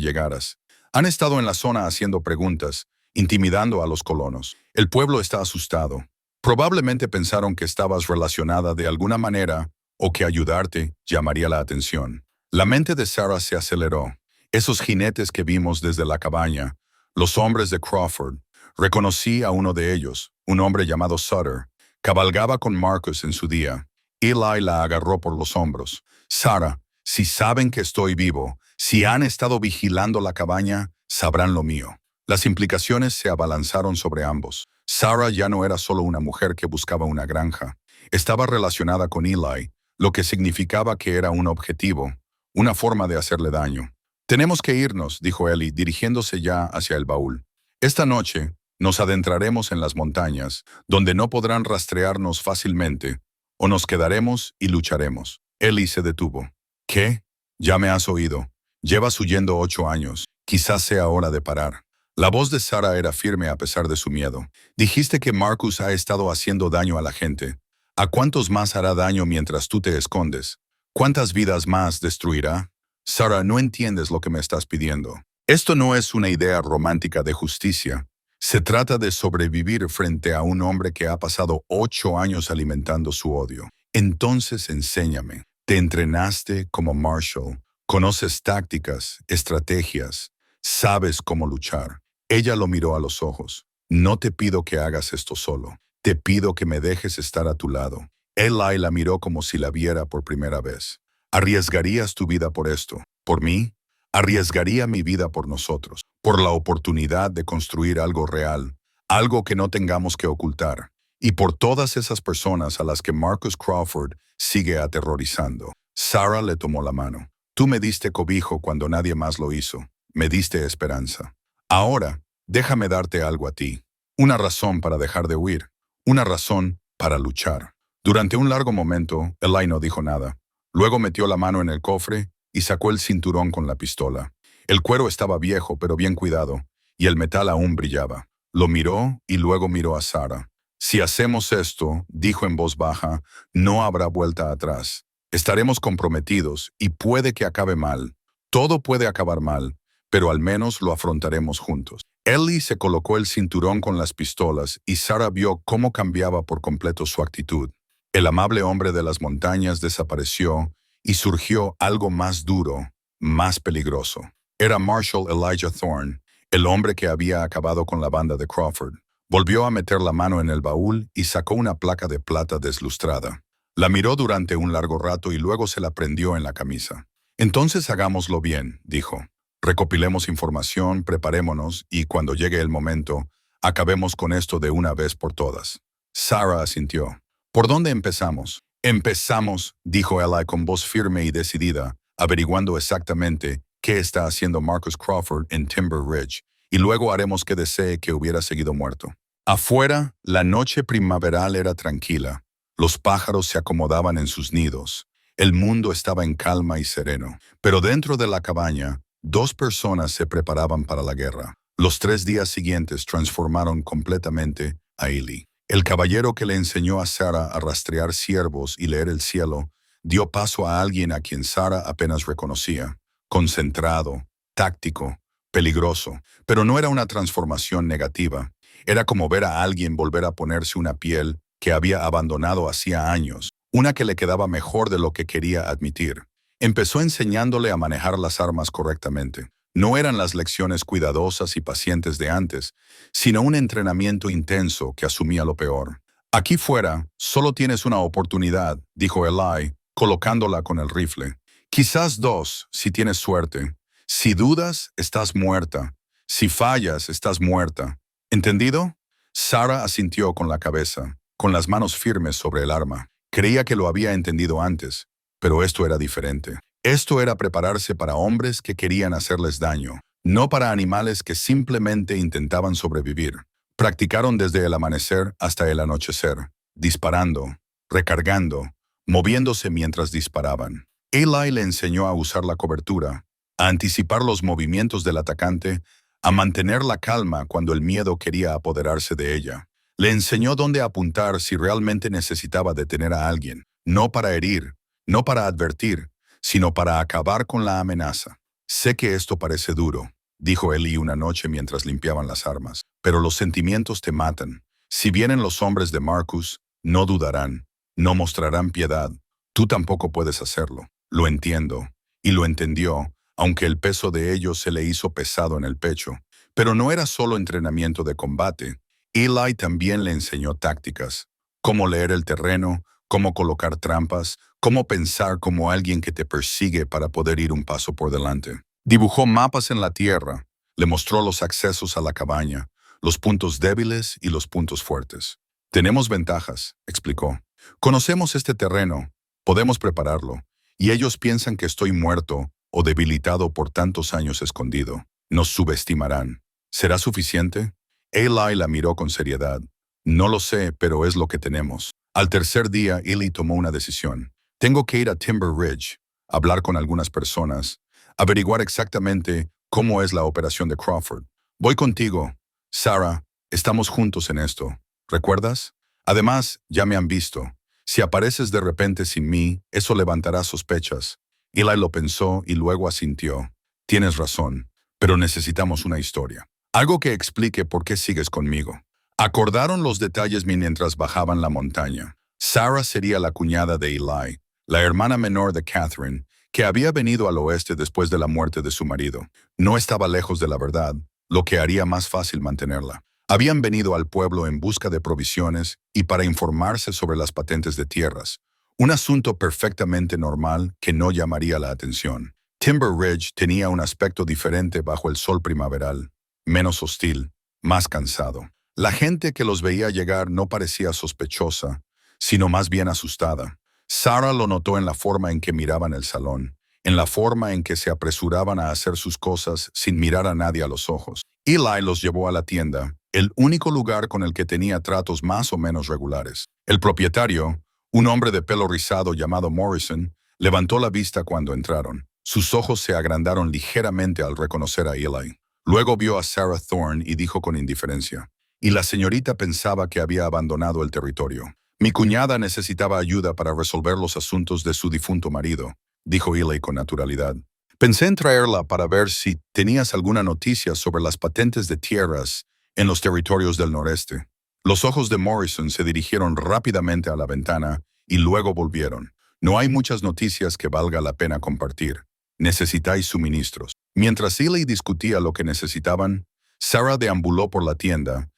llegaras. Han estado en la zona haciendo preguntas, intimidando a los colonos. El pueblo está asustado. Probablemente pensaron que estabas relacionada de alguna manera o que ayudarte llamaría la atención». La mente de Sarah se aceleró. Esos jinetes que vimos desde la cabaña, los hombres de Crawford. Reconocí a uno de ellos, un hombre llamado Sutter. Cabalgaba con Marcus en su día. Eli la agarró por los hombros. «Sarah, si saben que estoy vivo, si han estado vigilando la cabaña, sabrán lo mío». Las implicaciones se abalanzaron sobre ambos. Sarah ya no era solo una mujer que buscaba una granja. Estaba relacionada con Eli, lo que significaba que era un objetivo, una forma de hacerle daño. «Tenemos que irnos», dijo Eli, dirigiéndose ya hacia el baúl. «Esta noche nos adentraremos en las montañas, donde no podrán rastrearnos fácilmente, o nos quedaremos y lucharemos». Eli se detuvo. «¿Qué? Ya me has oído. Llevas huyendo 8 años. Quizás sea hora de parar». La voz de Sarah era firme a pesar de su miedo. «Dijiste que Marcus ha estado haciendo daño a la gente. ¿A cuántos más hará daño mientras tú te escondes? ¿Cuántas vidas más destruirá?» «Sarah, no entiendes lo que me estás pidiendo. Esto no es una idea romántica de justicia. Se trata de sobrevivir frente a un hombre que ha pasado 8 años alimentando su odio. Entonces enséñame. Te entrenaste como Marshall. Conoces tácticas, estrategias. Sabes cómo luchar». Ella lo miró a los ojos. «No te pido que hagas esto solo. Te pido que me dejes estar a tu lado». Eli la miró como si la viera por primera vez. ¿Arriesgarías tu vida por esto? ¿Por mí? Arriesgaría mi vida por nosotros, por la oportunidad de construir algo real, algo que no tengamos que ocultar, y por todas esas personas a las que Marcus Crawford sigue aterrorizando. Sarah le tomó la mano. Tú me diste cobijo cuando nadie más lo hizo. Me diste esperanza. Ahora, déjame darte algo a ti. Una razón para dejar de huir. Una razón para luchar. Durante un largo momento, Eli no dijo nada. Luego metió la mano en el cofre y sacó el cinturón con la pistola. El cuero estaba viejo pero bien cuidado, y el metal aún brillaba. Lo miró y luego miró a Sarah. Si hacemos esto, dijo en voz baja, no habrá vuelta atrás. Estaremos comprometidos y puede que acabe mal. Todo puede acabar mal, pero al menos lo afrontaremos juntos. Ellie se colocó el cinturón con las pistolas y Sarah vio cómo cambiaba por completo su actitud. El amable hombre de las montañas desapareció y surgió algo más duro, más peligroso. Era Marshall Elijah Thorne, el hombre que había acabado con la banda de Crawford. Volvió a meter la mano en el baúl y sacó una placa de plata deslustrada. La miró durante un largo rato y luego se la prendió en la camisa. Entonces hagámoslo bien, dijo. Recopilemos información, preparémonos y cuando llegue el momento, acabemos con esto de una vez por todas. Sarah asintió. ¿Por dónde empezamos? Empezamos, dijo Eli con voz firme y decidida, averiguando exactamente qué está haciendo Marcus Crawford en Timber Ridge, y luego haremos que desee que hubiera seguido muerto. Afuera, la noche primaveral era tranquila. Los pájaros se acomodaban en sus nidos. El mundo estaba en calma y sereno. Pero dentro de la cabaña, dos personas se preparaban para la guerra. Los 3 días siguientes transformaron completamente a Eli. El caballero que le enseñó a Sarah a rastrear ciervos y leer el cielo, dio paso a alguien a quien Sarah apenas reconocía. Concentrado, táctico, peligroso, pero no era una transformación negativa. Era como ver a alguien volver a ponerse una piel que había abandonado hacía años, una que le quedaba mejor de lo que quería admitir. Empezó enseñándole a manejar las armas correctamente. No eran las lecciones cuidadosas y pacientes de antes, sino un entrenamiento intenso que asumía lo peor. Aquí fuera, solo tienes una oportunidad, dijo Eli, colocándola con el rifle. Quizás 2, si tienes suerte. Si dudas, estás muerta. Si fallas, estás muerta. ¿Entendido? Sarah asintió con la cabeza, con las manos firmes sobre el arma. Creía que lo había entendido antes, pero esto era diferente. Esto era prepararse para hombres que querían hacerles daño, no para animales que simplemente intentaban sobrevivir. Practicaron desde el amanecer hasta el anochecer, disparando, recargando, moviéndose mientras disparaban. Eli le enseñó a usar la cobertura, a anticipar los movimientos del atacante, a mantener la calma cuando el miedo quería apoderarse de ella. Le enseñó dónde apuntar si realmente necesitaba detener a alguien, no para herir, no para advertir, sino para acabar con la amenaza. Sé que esto parece duro, dijo Eli una noche mientras limpiaban las armas, pero los sentimientos te matan. Si vienen los hombres de Marcus, no dudarán, no mostrarán piedad. Tú tampoco puedes hacerlo. Lo entiendo. Y lo entendió, aunque el peso de ellos se le hizo pesado en el pecho. Pero no era solo entrenamiento de combate. Eli también le enseñó tácticas, cómo leer el terreno, cómo colocar trampas, cómo pensar como alguien que te persigue para poder ir un paso por delante. Dibujó mapas en la tierra, le mostró los accesos a la cabaña, los puntos débiles y los puntos fuertes. Tenemos ventajas, explicó. Conocemos este terreno, podemos prepararlo, y ellos piensan que estoy muerto o debilitado por tantos años escondido. Nos subestimarán. ¿Será suficiente? Eli la miró con seriedad. No lo sé, pero es lo que tenemos. Al tercer día, Eli tomó una decisión. Tengo que ir a Timber Ridge, hablar con algunas personas, averiguar exactamente cómo es la operación de Crawford. Voy contigo. Sarah, estamos juntos en esto. ¿Recuerdas? Además, ya me han visto. Si apareces de repente sin mí, eso levantará sospechas. Eli lo pensó y luego asintió. Tienes razón, pero necesitamos una historia. Algo que explique por qué sigues conmigo. Acordaron los detalles mientras bajaban la montaña. Sarah sería la cuñada de Eli, la hermana menor de Catherine, que había venido al oeste después de la muerte de su marido. No estaba lejos de la verdad, lo que haría más fácil mantenerla. Habían venido al pueblo en busca de provisiones y para informarse sobre las patentes de tierras, Un asunto perfectamente normal que no llamaría la atención. Timber Ridge tenía un aspecto diferente bajo el sol primaveral, menos hostil, más cansado. La gente que los veía llegar no parecía sospechosa, sino más bien asustada. Sarah lo notó en la forma en que miraban el salón, en la forma en que se apresuraban a hacer sus cosas sin mirar a nadie a los ojos. Eli los llevó a la tienda, el único lugar con el que tenía tratos más o menos regulares. El propietario, un hombre de pelo rizado llamado Morrison, levantó la vista cuando entraron. Sus ojos se agrandaron ligeramente al reconocer a Eli. Luego vio a Sarah Thorne y dijo con indiferencia, y la señorita pensaba que había abandonado el territorio. Mi cuñada necesitaba ayuda para resolver los asuntos de su difunto marido, dijo Eli con naturalidad. Pensé en traerla para ver si tenías alguna noticia sobre las patentes de tierras en los territorios del noreste. Los ojos de Morrison se dirigieron rápidamente a la ventana y luego volvieron. No hay muchas noticias que valga la pena compartir. Necesitáis suministros. Mientras Eli discutía lo que necesitaban, Sarah deambuló por la tienda,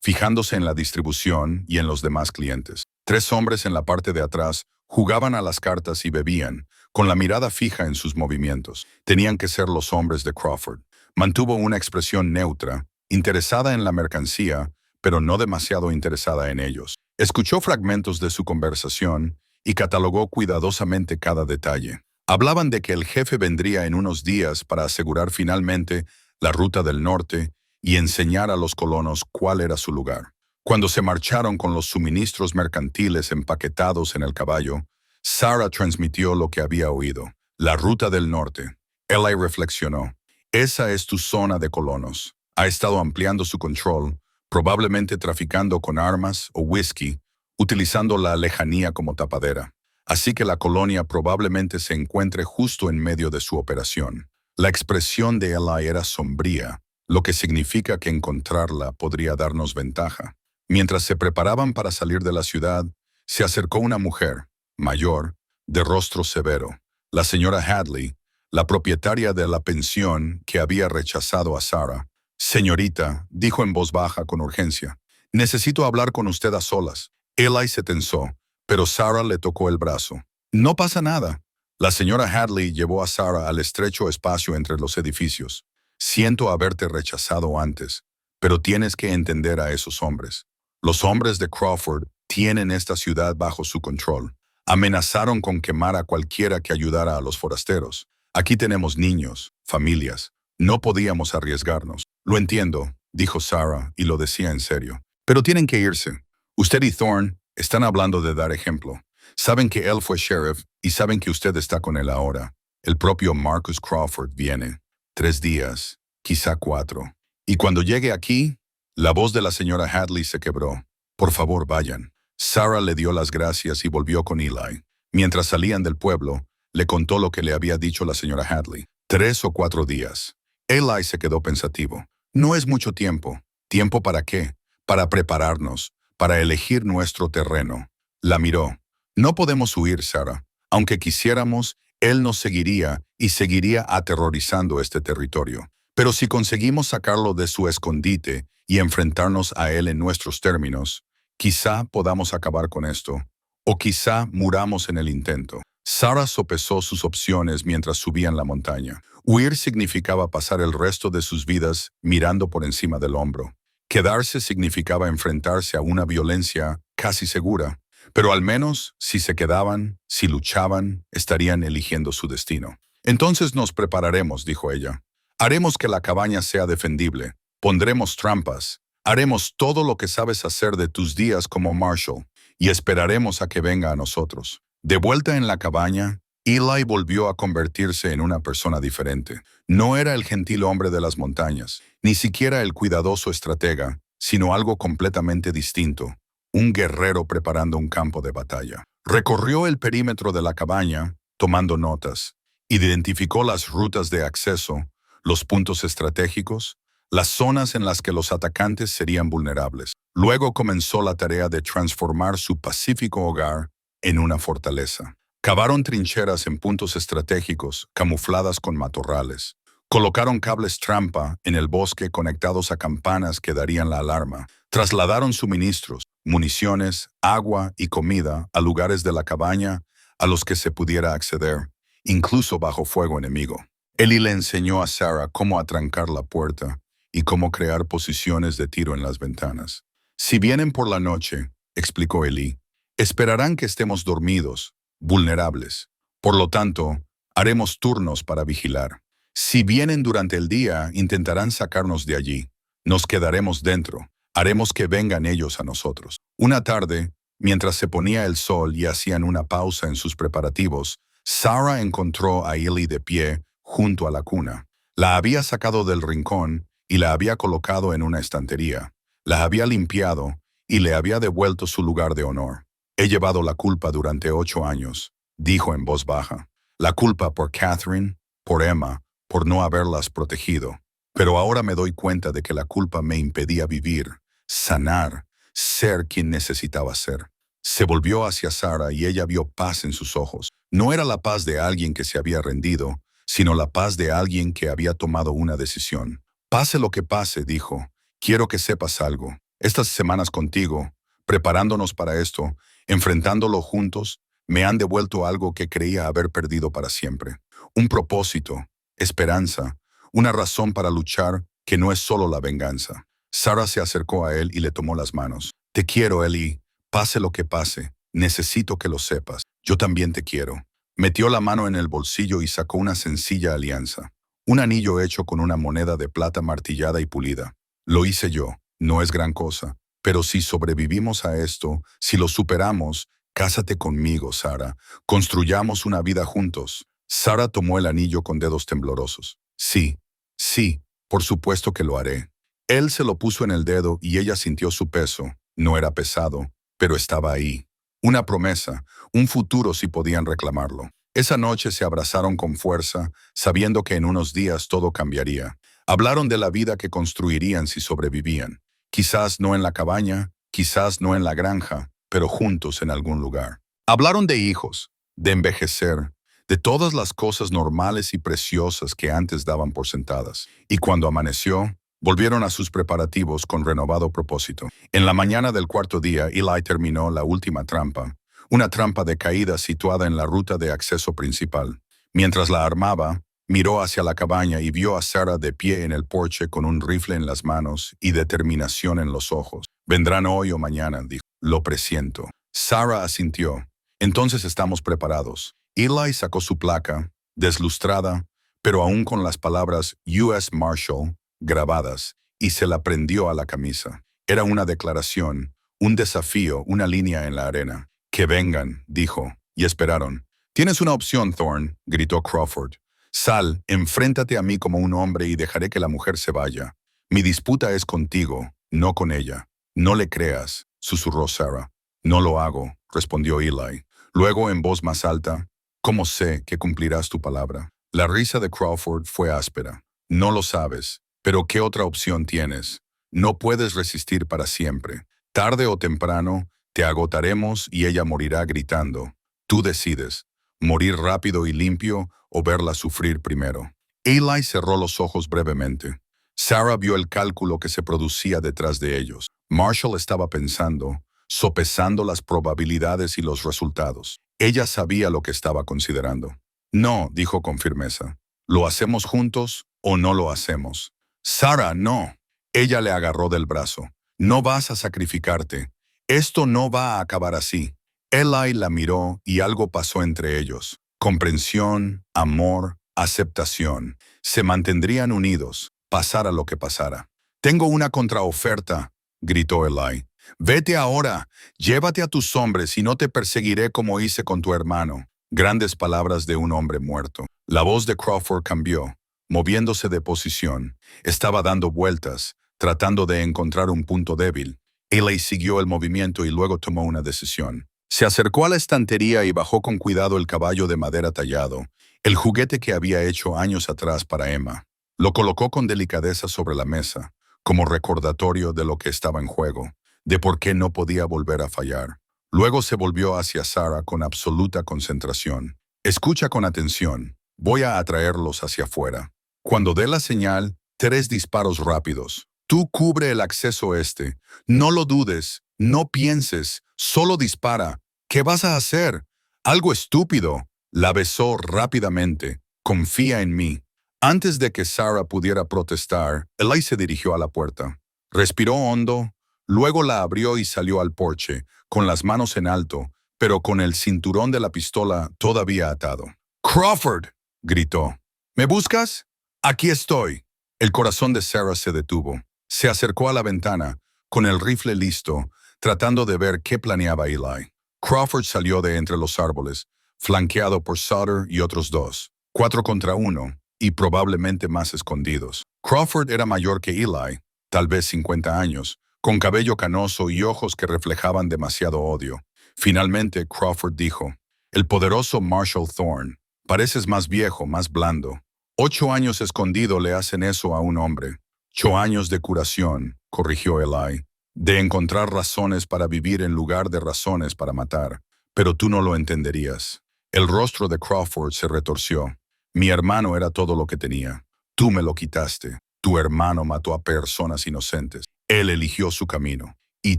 fijándose en la distribución y en los demás clientes. 3 hombres en la parte de atrás jugaban a las cartas y bebían, con la mirada fija en sus movimientos. Tenían que ser los hombres de Crawford. Mantuvo una expresión neutra, interesada en la mercancía, pero no demasiado interesada en ellos. Escuchó fragmentos de su conversación y catalogó cuidadosamente cada detalle. Hablaban de que el jefe vendría en unos días para asegurar finalmente la ruta del norte y enseñar a los colonos cuál era su lugar. Cuando se marcharon con los suministros mercantiles empaquetados en el caballo, Sarah transmitió lo que había oído. La ruta del norte. Eli reflexionó. Esa es tu zona de colonos. Ha estado ampliando su control, probablemente traficando con armas o whisky, utilizando la lejanía como tapadera. Así que la colonia probablemente se encuentre justo en medio de su operación. La expresión de Eli era sombría, lo que significa que encontrarla podría darnos ventaja. Mientras se preparaban para salir de la ciudad, se acercó una mujer, mayor, de rostro severo, la señora Hadley, la propietaria de la pensión que había rechazado a Sarah. Señorita, dijo en voz baja con urgencia, necesito hablar con usted a solas. Eli se tensó, pero Sarah le tocó el brazo. No pasa nada. La señora Hadley llevó a Sarah al estrecho espacio entre los edificios. Siento haberte rechazado antes, pero tienes que entender a esos hombres. Los hombres de Crawford tienen esta ciudad bajo su control. Amenazaron con quemar a cualquiera que ayudara a los forasteros. Aquí tenemos niños, familias. No podíamos arriesgarnos. Lo entiendo, dijo Sarah, y lo decía en serio. Pero tienen que irse. Usted y Thorne están hablando de dar ejemplo. Saben que él fue sheriff y saben que usted está con él ahora. El propio Marcus Crawford viene. 3 días, quizá 4. Y cuando llegue aquí, la voz de la señora Hadley se quebró. Por favor, vayan. Sarah le dio las gracias y volvió con Eli. Mientras salían del pueblo, le contó lo que le había dicho la señora Hadley. 3 o 4 días. Eli se quedó pensativo. No es mucho tiempo. ¿Tiempo para qué? Para prepararnos, para elegir nuestro terreno. La miró. No podemos huir, Sarah. Aunque quisiéramos, él nos seguiría y seguiría aterrorizando este territorio. Pero si conseguimos sacarlo de su escondite y enfrentarnos a él en nuestros términos, quizá podamos acabar con esto. O quizá muramos en el intento. Sarah sopesó sus opciones mientras subían la montaña. Huir significaba pasar el resto de sus vidas mirando por encima del hombro. Quedarse significaba enfrentarse a una violencia casi segura. Pero al menos, si se quedaban, si luchaban, estarían eligiendo su destino. Entonces nos prepararemos, dijo ella. Haremos que la cabaña sea defendible. Pondremos trampas. Haremos todo lo que sabes hacer de tus días como Marshall. Y esperaremos a que venga a nosotros. De vuelta en la cabaña, Eli volvió a convertirse en una persona diferente. No era el gentil hombre de las montañas, ni siquiera el cuidadoso estratega, sino algo completamente distinto. Un guerrero preparando un campo de batalla. Recorrió el perímetro de la cabaña, tomando notas. Identificó las rutas de acceso, los puntos estratégicos, las zonas en las que los atacantes serían vulnerables. Luego comenzó la tarea de transformar su pacífico hogar en una fortaleza. Cavaron trincheras en puntos estratégicos, camufladas con matorrales. Colocaron cables trampa en el bosque conectados a campanas que darían la alarma. Trasladaron suministros, municiones, agua y comida a lugares de la cabaña a los que se pudiera acceder, incluso bajo fuego enemigo. Eli le enseñó a Sarah cómo atrancar la puerta y cómo crear posiciones de tiro en las ventanas. Si vienen por la noche, explicó Eli, esperarán que estemos dormidos, vulnerables. Por lo tanto, haremos turnos para vigilar. Si vienen durante el día, intentarán sacarnos de allí. Nos quedaremos dentro. Haremos que vengan ellos a nosotros. Una tarde, mientras se ponía el sol y hacían una pausa en sus preparativos, Sarah encontró a Eli de pie junto a la cuna. La había sacado del rincón y la había colocado en una estantería. La había limpiado y le había devuelto su lugar de honor. He llevado la culpa durante 8 años, dijo en voz baja. La culpa por Catherine, por Emma, por no haberlas protegido. Pero ahora me doy cuenta de que la culpa me impedía vivir, sanar, ser quien necesitaba ser. Se volvió hacia Sarah y ella vio paz en sus ojos. No era la paz de alguien que se había rendido, sino la paz de alguien que había tomado una decisión. Pase lo que pase, dijo, quiero que sepas algo. Estas semanas contigo, preparándonos para esto, enfrentándolo juntos, me han devuelto algo que creía haber perdido para siempre. Un propósito, esperanza, una razón para luchar que no es solo la venganza. Sarah se acercó a él y le tomó las manos. Te quiero, Eli. Pase lo que pase. Necesito que lo sepas. Yo también te quiero. Metió la mano en el bolsillo y sacó una sencilla alianza. Un anillo hecho con una moneda de plata martillada y pulida. Lo hice yo. No es gran cosa. Pero si sobrevivimos a esto, si lo superamos, cásate conmigo, Sarah. Construyamos una vida juntos. Sarah tomó el anillo con dedos temblorosos. Sí, sí, por supuesto que lo haré. Él se lo puso en el dedo y ella sintió su peso. No era pesado, pero estaba ahí. Una promesa, un futuro si podían reclamarlo. Esa noche se abrazaron con fuerza, sabiendo que en unos días todo cambiaría. Hablaron de la vida que construirían si sobrevivían. Quizás no en la cabaña, quizás no en la granja, pero juntos en algún lugar. Hablaron de hijos, de envejecer, de todas las cosas normales y preciosas que antes daban por sentadas. Y cuando amaneció, volvieron a sus preparativos con renovado propósito. En la mañana del cuarto día, Eli terminó la última trampa, una trampa de caída situada en la ruta de acceso principal. Mientras la armaba, miró hacia la cabaña y vio a Sarah de pie en el porche con un rifle en las manos y determinación en los ojos. Vendrán hoy o mañana, dijo. Lo presiento. Sarah asintió. Entonces estamos preparados. Eli sacó su placa, deslustrada, pero aún con las palabras U.S. Marshal grabadas, y se la prendió a la camisa. Era una declaración, un desafío, una línea en la arena. Que vengan, dijo, y esperaron. Tienes una opción, Thorne, gritó Crawford. Sal, enfréntate a mí como un hombre y dejaré que la mujer se vaya. Mi disputa es contigo, no con ella. No le creas, susurró Sarah. No lo hago, respondió Eli. Luego, en voz más alta, ¿cómo sé que cumplirás tu palabra? La risa de Crawford fue áspera. No lo sabes, pero ¿qué otra opción tienes? No puedes resistir para siempre. Tarde o temprano, te agotaremos y ella morirá gritando. Tú decides, morir rápido y limpio o verla sufrir primero. Eli cerró los ojos brevemente. Sarah vio el cálculo que se producía detrás de ellos. Marshall estaba pensando, sopesando las probabilidades y los resultados. Ella sabía lo que estaba considerando. No, dijo con firmeza. ¿Lo hacemos juntos o no lo hacemos? Sarah, no. Ella le agarró del brazo. No vas a sacrificarte. Esto no va a acabar así. Eli la miró y algo pasó entre ellos. Comprensión, amor, aceptación. Se mantendrían unidos, pasara lo que pasara. Tengo una contraoferta, gritó Eli. Vete ahora, llévate a tus hombres y no te perseguiré como hice con tu hermano. Grandes palabras de un hombre muerto. La voz de Crawford cambió, moviéndose de posición. Estaba dando vueltas, tratando de encontrar un punto débil. Eli siguió el movimiento y luego tomó una decisión. Se acercó a la estantería y bajó con cuidado el caballo de madera tallado, el juguete que había hecho años atrás para Emma. Lo colocó con delicadeza sobre la mesa, como recordatorio de lo que estaba en juego, de por qué no podía volver a fallar. Luego se volvió hacia Sarah con absoluta concentración. Escucha con atención. Voy a atraerlos hacia afuera. Cuando dé la señal, 3 disparos rápidos. Tú cubre el acceso este. No lo dudes No pienses, solo dispara. ¿Qué vas a hacer? Algo estúpido. La besó rápidamente. Confía en mí. Antes de que Sarah pudiera protestar, Eli se dirigió a la puerta. Respiró hondo, luego la abrió y salió al porche, con las manos en alto, pero con el cinturón de la pistola todavía atado. ¡Crawford!, gritó. ¿Me buscas? Aquí estoy. El corazón de Sarah se detuvo. Se acercó a la ventana, con el rifle listo, tratando de ver qué planeaba Eli. Crawford salió de entre los árboles, flanqueado por Sutter y otros dos, 4 contra 1, y probablemente más escondidos. Crawford era mayor que Eli, tal vez 50 años, con cabello canoso y ojos que reflejaban demasiado odio. Finalmente, Crawford dijo, «El poderoso Marshall Thorne, pareces más viejo, más blando. 8 años escondido le hacen eso a un hombre. 8 años de curación», corrigió Eli, «de encontrar razones para vivir en lugar de razones para matar. Pero tú no lo entenderías». El rostro de Crawford se retorció. «Mi hermano era todo lo que tenía. Tú me lo quitaste. Tu hermano mató a personas inocentes. Él eligió su camino. Y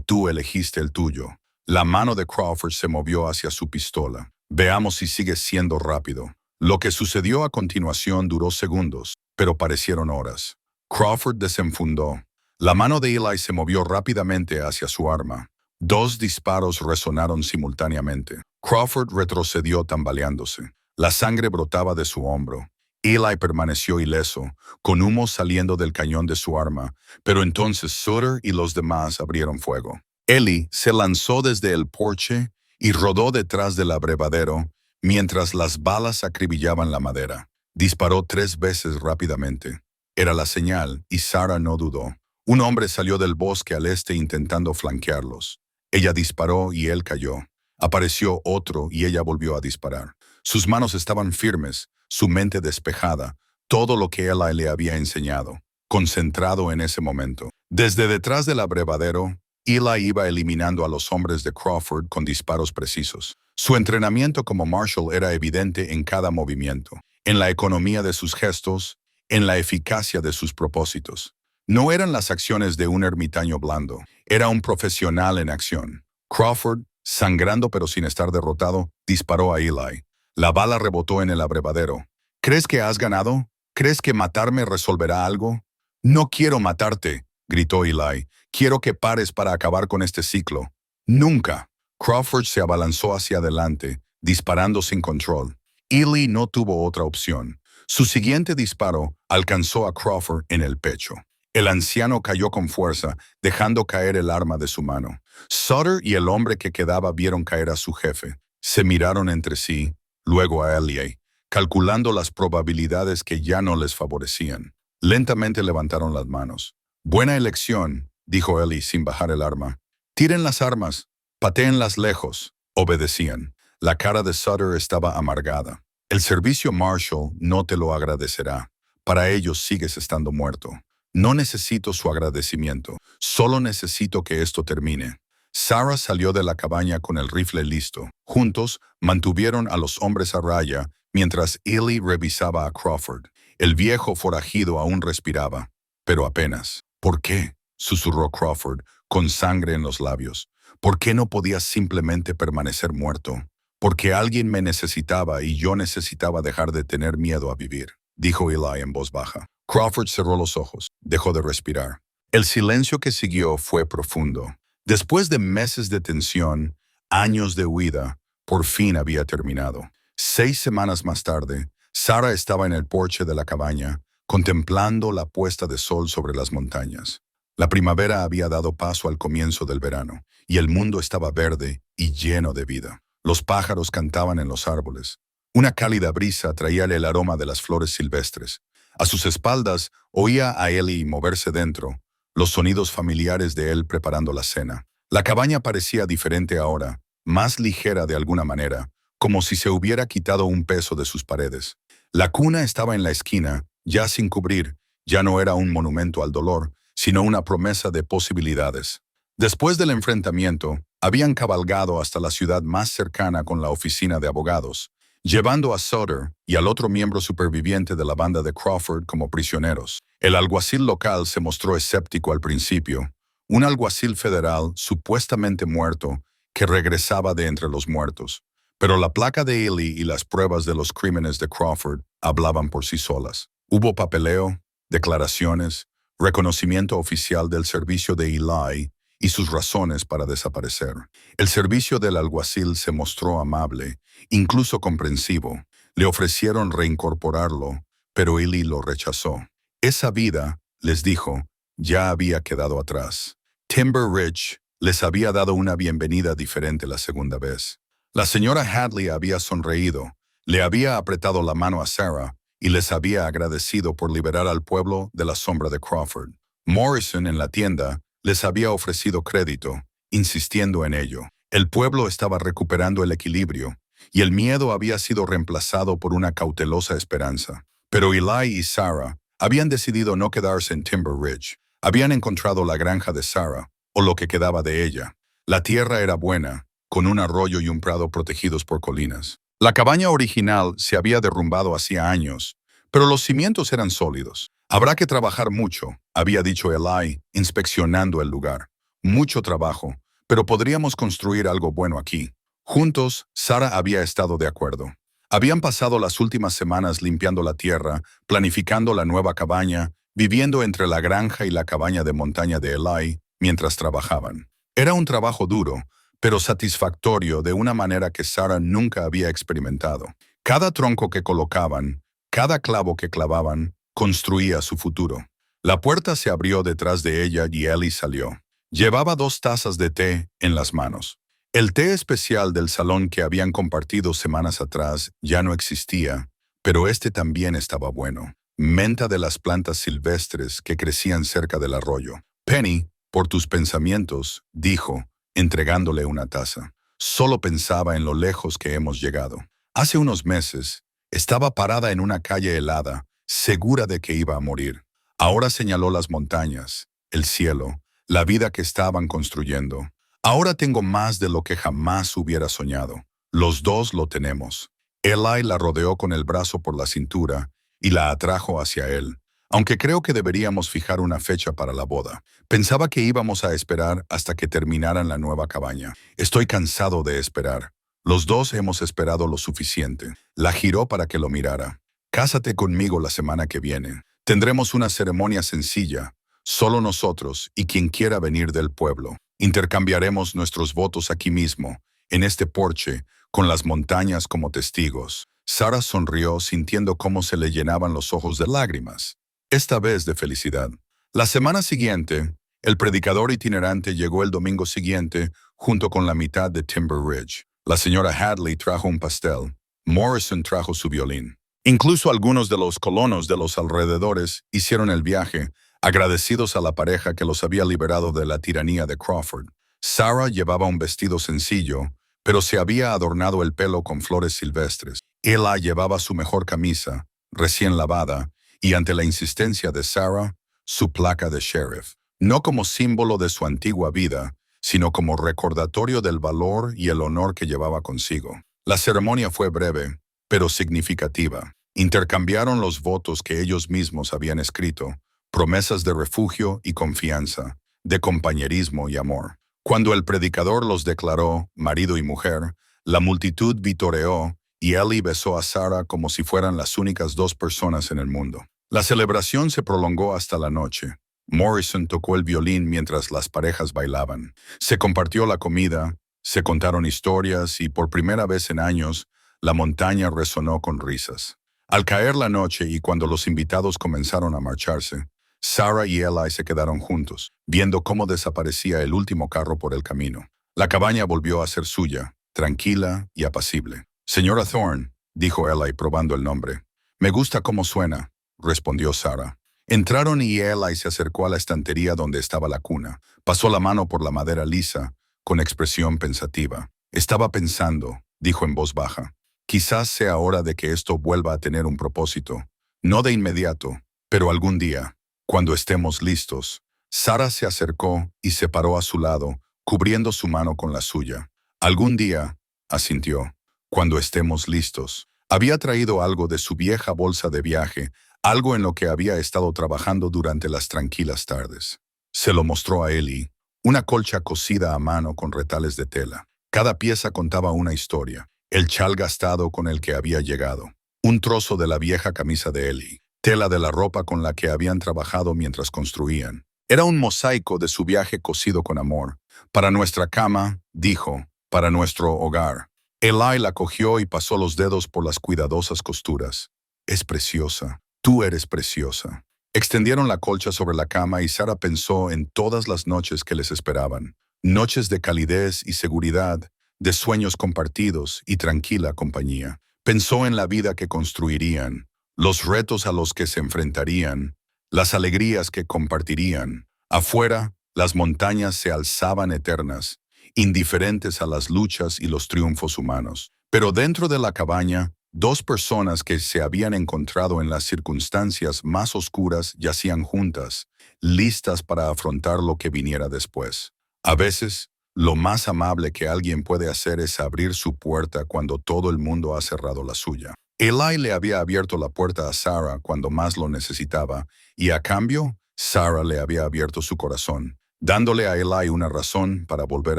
tú elegiste el tuyo». La mano de Crawford se movió hacia su pistola. «Veamos si sigues siendo rápido». Lo que sucedió a continuación duró segundos, pero parecieron horas. Crawford desenfundó. La mano de Eli se movió rápidamente hacia su arma. 2 disparos resonaron simultáneamente. Crawford retrocedió tambaleándose. La sangre brotaba de su hombro. Eli permaneció ileso, con humo saliendo del cañón de su arma, pero entonces Sutter y los demás abrieron fuego. Eli se lanzó desde el porche y rodó detrás del abrevadero, mientras las balas acribillaban la madera. Disparó 3 veces rápidamente. Era la señal, y Sarah no dudó. Un hombre salió del bosque al este intentando flanquearlos. Ella disparó y él cayó. Apareció otro y ella volvió a disparar. Sus manos estaban firmes, su mente despejada, todo lo que Eli le había enseñado, concentrado en ese momento. Desde detrás del abrevadero, Eli iba eliminando a los hombres de Crawford con disparos precisos. Su entrenamiento como Marshall era evidente en cada movimiento, en la economía de sus gestos, en la eficacia de sus propósitos. No eran las acciones de un ermitaño blando, era un profesional en acción. Crawford, sangrando pero sin estar derrotado, disparó a Eli. La bala rebotó en el abrevadero. ¿Crees que has ganado? ¿Crees que matarme resolverá algo? No quiero matarte, gritó Eli. Quiero que pares para acabar con este ciclo. Nunca. Crawford se abalanzó hacia adelante, disparando sin control. Eli no tuvo otra opción. Su siguiente disparo alcanzó a Crawford en el pecho. El anciano cayó con fuerza, dejando caer el arma de su mano. Sutter y el hombre que quedaba vieron caer a su jefe. Se miraron entre sí, luego a Eli, calculando las probabilidades que ya no les favorecían. Lentamente levantaron las manos. «Buena elección», dijo Eli sin bajar el arma. «Tiren las armas, patéenlas lejos». Obedecían. La cara de Sutter estaba amargada. «El servicio Marshall no te lo agradecerá. Para ellos sigues estando muerto. No necesito su agradecimiento. Solo necesito que esto termine». Sarah salió de la cabaña con el rifle listo. Juntos mantuvieron a los hombres a raya mientras Eli revisaba a Crawford. El viejo forajido aún respiraba, pero apenas. «¿Por qué?», susurró Crawford, con sangre en los labios. «¿Por qué no podía simplemente permanecer muerto? Porque alguien me necesitaba y yo necesitaba dejar de tener miedo a vivir», dijo Eli en voz baja. Crawford cerró los ojos, dejó de respirar. El silencio que siguió fue profundo. Después de meses de tensión, años de huida, por fin había terminado. 6 semanas más tarde, Sarah estaba en el porche de la cabaña, contemplando la puesta de sol sobre las montañas. La primavera había dado paso al comienzo del verano, y el mundo estaba verde y lleno de vida. Los pájaros cantaban en los árboles. Una cálida brisa traía el aroma de las flores silvestres. A sus espaldas oía a Eli moverse dentro, los sonidos familiares de él preparando la cena. La cabaña parecía diferente ahora, más ligera de alguna manera, como si se hubiera quitado un peso de sus paredes. La cuna estaba en la esquina, ya sin cubrir, ya no era un monumento al dolor, sino una promesa de posibilidades. Después del enfrentamiento, habían cabalgado hasta la ciudad más cercana con la oficina de abogados, llevando a Sutter y al otro miembro superviviente de la banda de Crawford como prisioneros. El alguacil local se mostró escéptico al principio. un alguacil federal supuestamente muerto que regresaba de entre los muertos. Pero la placa de Ely y las pruebas de los crímenes de Crawford hablaban por sí solas. Hubo papeleo, declaraciones, reconocimiento oficial del servicio de Eli y sus razones para desaparecer. El servicio del alguacil se mostró amable, incluso comprensivo. Le ofrecieron reincorporarlo, pero Ely lo rechazó. Esa vida, les dijo, ya había quedado atrás. Timber Ridge les había dado una bienvenida diferente la segunda vez. La señora Hadley había sonreído, le había apretado la mano a Sarah y les había agradecido por liberar al pueblo de la sombra de Crawford. Morrison en la tienda les había ofrecido crédito, insistiendo en ello. El pueblo estaba recuperando el equilibrio y el miedo había sido reemplazado por una cautelosa esperanza. Pero Eli y Sarah habían decidido no quedarse en Timber Ridge. Habían encontrado la granja de Sarah, o lo que quedaba de ella. La tierra era buena, con un arroyo y un prado protegidos por colinas. La cabaña original se había derrumbado hacía años, pero los cimientos eran sólidos. Habrá que trabajar mucho, había dicho Eli, inspeccionando el lugar. Mucho trabajo, pero podríamos construir algo bueno aquí. Juntos, Sarah había estado de acuerdo. Habían pasado las últimas semanas limpiando la tierra, planificando la nueva cabaña, viviendo entre la granja y la cabaña de montaña de Eli mientras trabajaban. Era un trabajo duro, pero satisfactorio de una manera que Sarah nunca había experimentado. Cada tronco que colocaban, cada clavo que clavaban, construía su futuro. La puerta se abrió detrás de ella y Eli salió. Llevaba 2 tazas de té en las manos. El té especial del salón que habían compartido semanas atrás ya no existía, pero este también estaba bueno. Menta de las plantas silvestres que crecían cerca del arroyo. Penny, por tus pensamientos, dijo, entregándole una taza. Solo pensaba en lo lejos que hemos llegado. Hace unos meses, estaba parada en una calle helada, segura de que iba a morir. Ahora señaló las montañas, el cielo, la vida que estaban construyendo. Ahora tengo más de lo que jamás hubiera soñado. Los dos lo tenemos. Eli la rodeó con el brazo por la cintura y la atrajo hacia él. Aunque creo que deberíamos fijar una fecha para la boda. Pensaba que íbamos a esperar hasta que terminaran la nueva cabaña. Estoy cansado de esperar. Los dos hemos esperado lo suficiente. La giró para que lo mirara. Cásate conmigo la semana que viene. Tendremos una ceremonia sencilla, solo nosotros y quien quiera venir del pueblo. Intercambiaremos nuestros votos aquí mismo, en este porche, con las montañas como testigos. Sarah sonrió sintiendo cómo se le llenaban los ojos de lágrimas, esta vez de felicidad. La semana siguiente, el predicador itinerante llegó el domingo siguiente junto con la mitad de Timber Ridge. La señora Hadley trajo un pastel. Morrison trajo su violín. Incluso algunos de los colonos de los alrededores hicieron el viaje, agradecidos a la pareja que los había liberado de la tiranía de Crawford. Sarah llevaba un vestido sencillo, pero se había adornado el pelo con flores silvestres. Eli llevaba su mejor camisa, recién lavada, y ante la insistencia de Sarah, su placa de sheriff. No como símbolo de su antigua vida, sino como recordatorio del valor y el honor que llevaba consigo. La ceremonia fue breve, pero significativa. Intercambiaron los votos que ellos mismos habían escrito, promesas de refugio y confianza, de compañerismo y amor. Cuando el predicador los declaró marido y mujer, la multitud vitoreó y Eli besó a Sarah como si fueran las únicas 2 personas en el mundo. La celebración se prolongó hasta la noche. Morrison tocó el violín mientras las parejas bailaban. Se compartió la comida, se contaron historias y por primera vez en años, la montaña resonó con risas. Al caer la noche y cuando los invitados comenzaron a marcharse, Sarah y Eli se quedaron juntos, viendo cómo desaparecía el último carro por el camino. La cabaña volvió a ser suya, tranquila y apacible. Señora Thorne, dijo Eli probando el nombre. Me gusta cómo suena, respondió Sarah. Entraron y Eli se acercó a la estantería donde estaba la cuna. Pasó la mano por la madera lisa, con expresión pensativa. Estaba pensando, dijo en voz baja. Quizás sea hora de que esto vuelva a tener un propósito. No de inmediato, pero algún día, cuando estemos listos. Sarah se acercó y se paró a su lado, cubriendo su mano con la suya. Algún día, asintió, cuando estemos listos. Había traído algo de su vieja bolsa de viaje, algo en lo que había estado trabajando durante las tranquilas tardes. Se lo mostró a Eli, Una colcha cosida a mano con retales de tela. Cada pieza contaba una historia. El chal gastado con el que había llegado. Un trozo de la vieja camisa de Ellie. Tela de la ropa con la que habían trabajado mientras construían. Era un mosaico de su viaje cosido con amor. Para nuestra cama, dijo, para nuestro hogar. Eli la cogió y pasó los dedos por las cuidadosas costuras. Es preciosa. Tú eres preciosa. Extendieron la colcha sobre la cama y Sara pensó en todas las noches que les esperaban. Noches de calidez y seguridad, de sueños compartidos y tranquila compañía. Pensó en la vida que construirían, los retos a los que se enfrentarían, las alegrías que compartirían. Afuera, las montañas se alzaban eternas, indiferentes a las luchas y los triunfos humanos. Pero dentro de la cabaña, dos personas que se habían encontrado en las circunstancias más oscuras yacían juntas, listas para afrontar lo que viniera después. A veces, lo más amable que alguien puede hacer es abrir su puerta cuando todo el mundo ha cerrado la suya. Eli le había abierto la puerta a Sarah cuando más lo necesitaba, y a cambio, Sarah le había abierto su corazón, dándole a Eli una razón para volver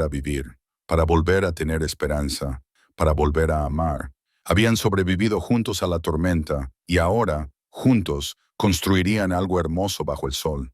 a vivir, para volver a tener esperanza, para volver a amar. Habían sobrevivido juntos a la tormenta y ahora, juntos, construirían algo hermoso bajo el sol.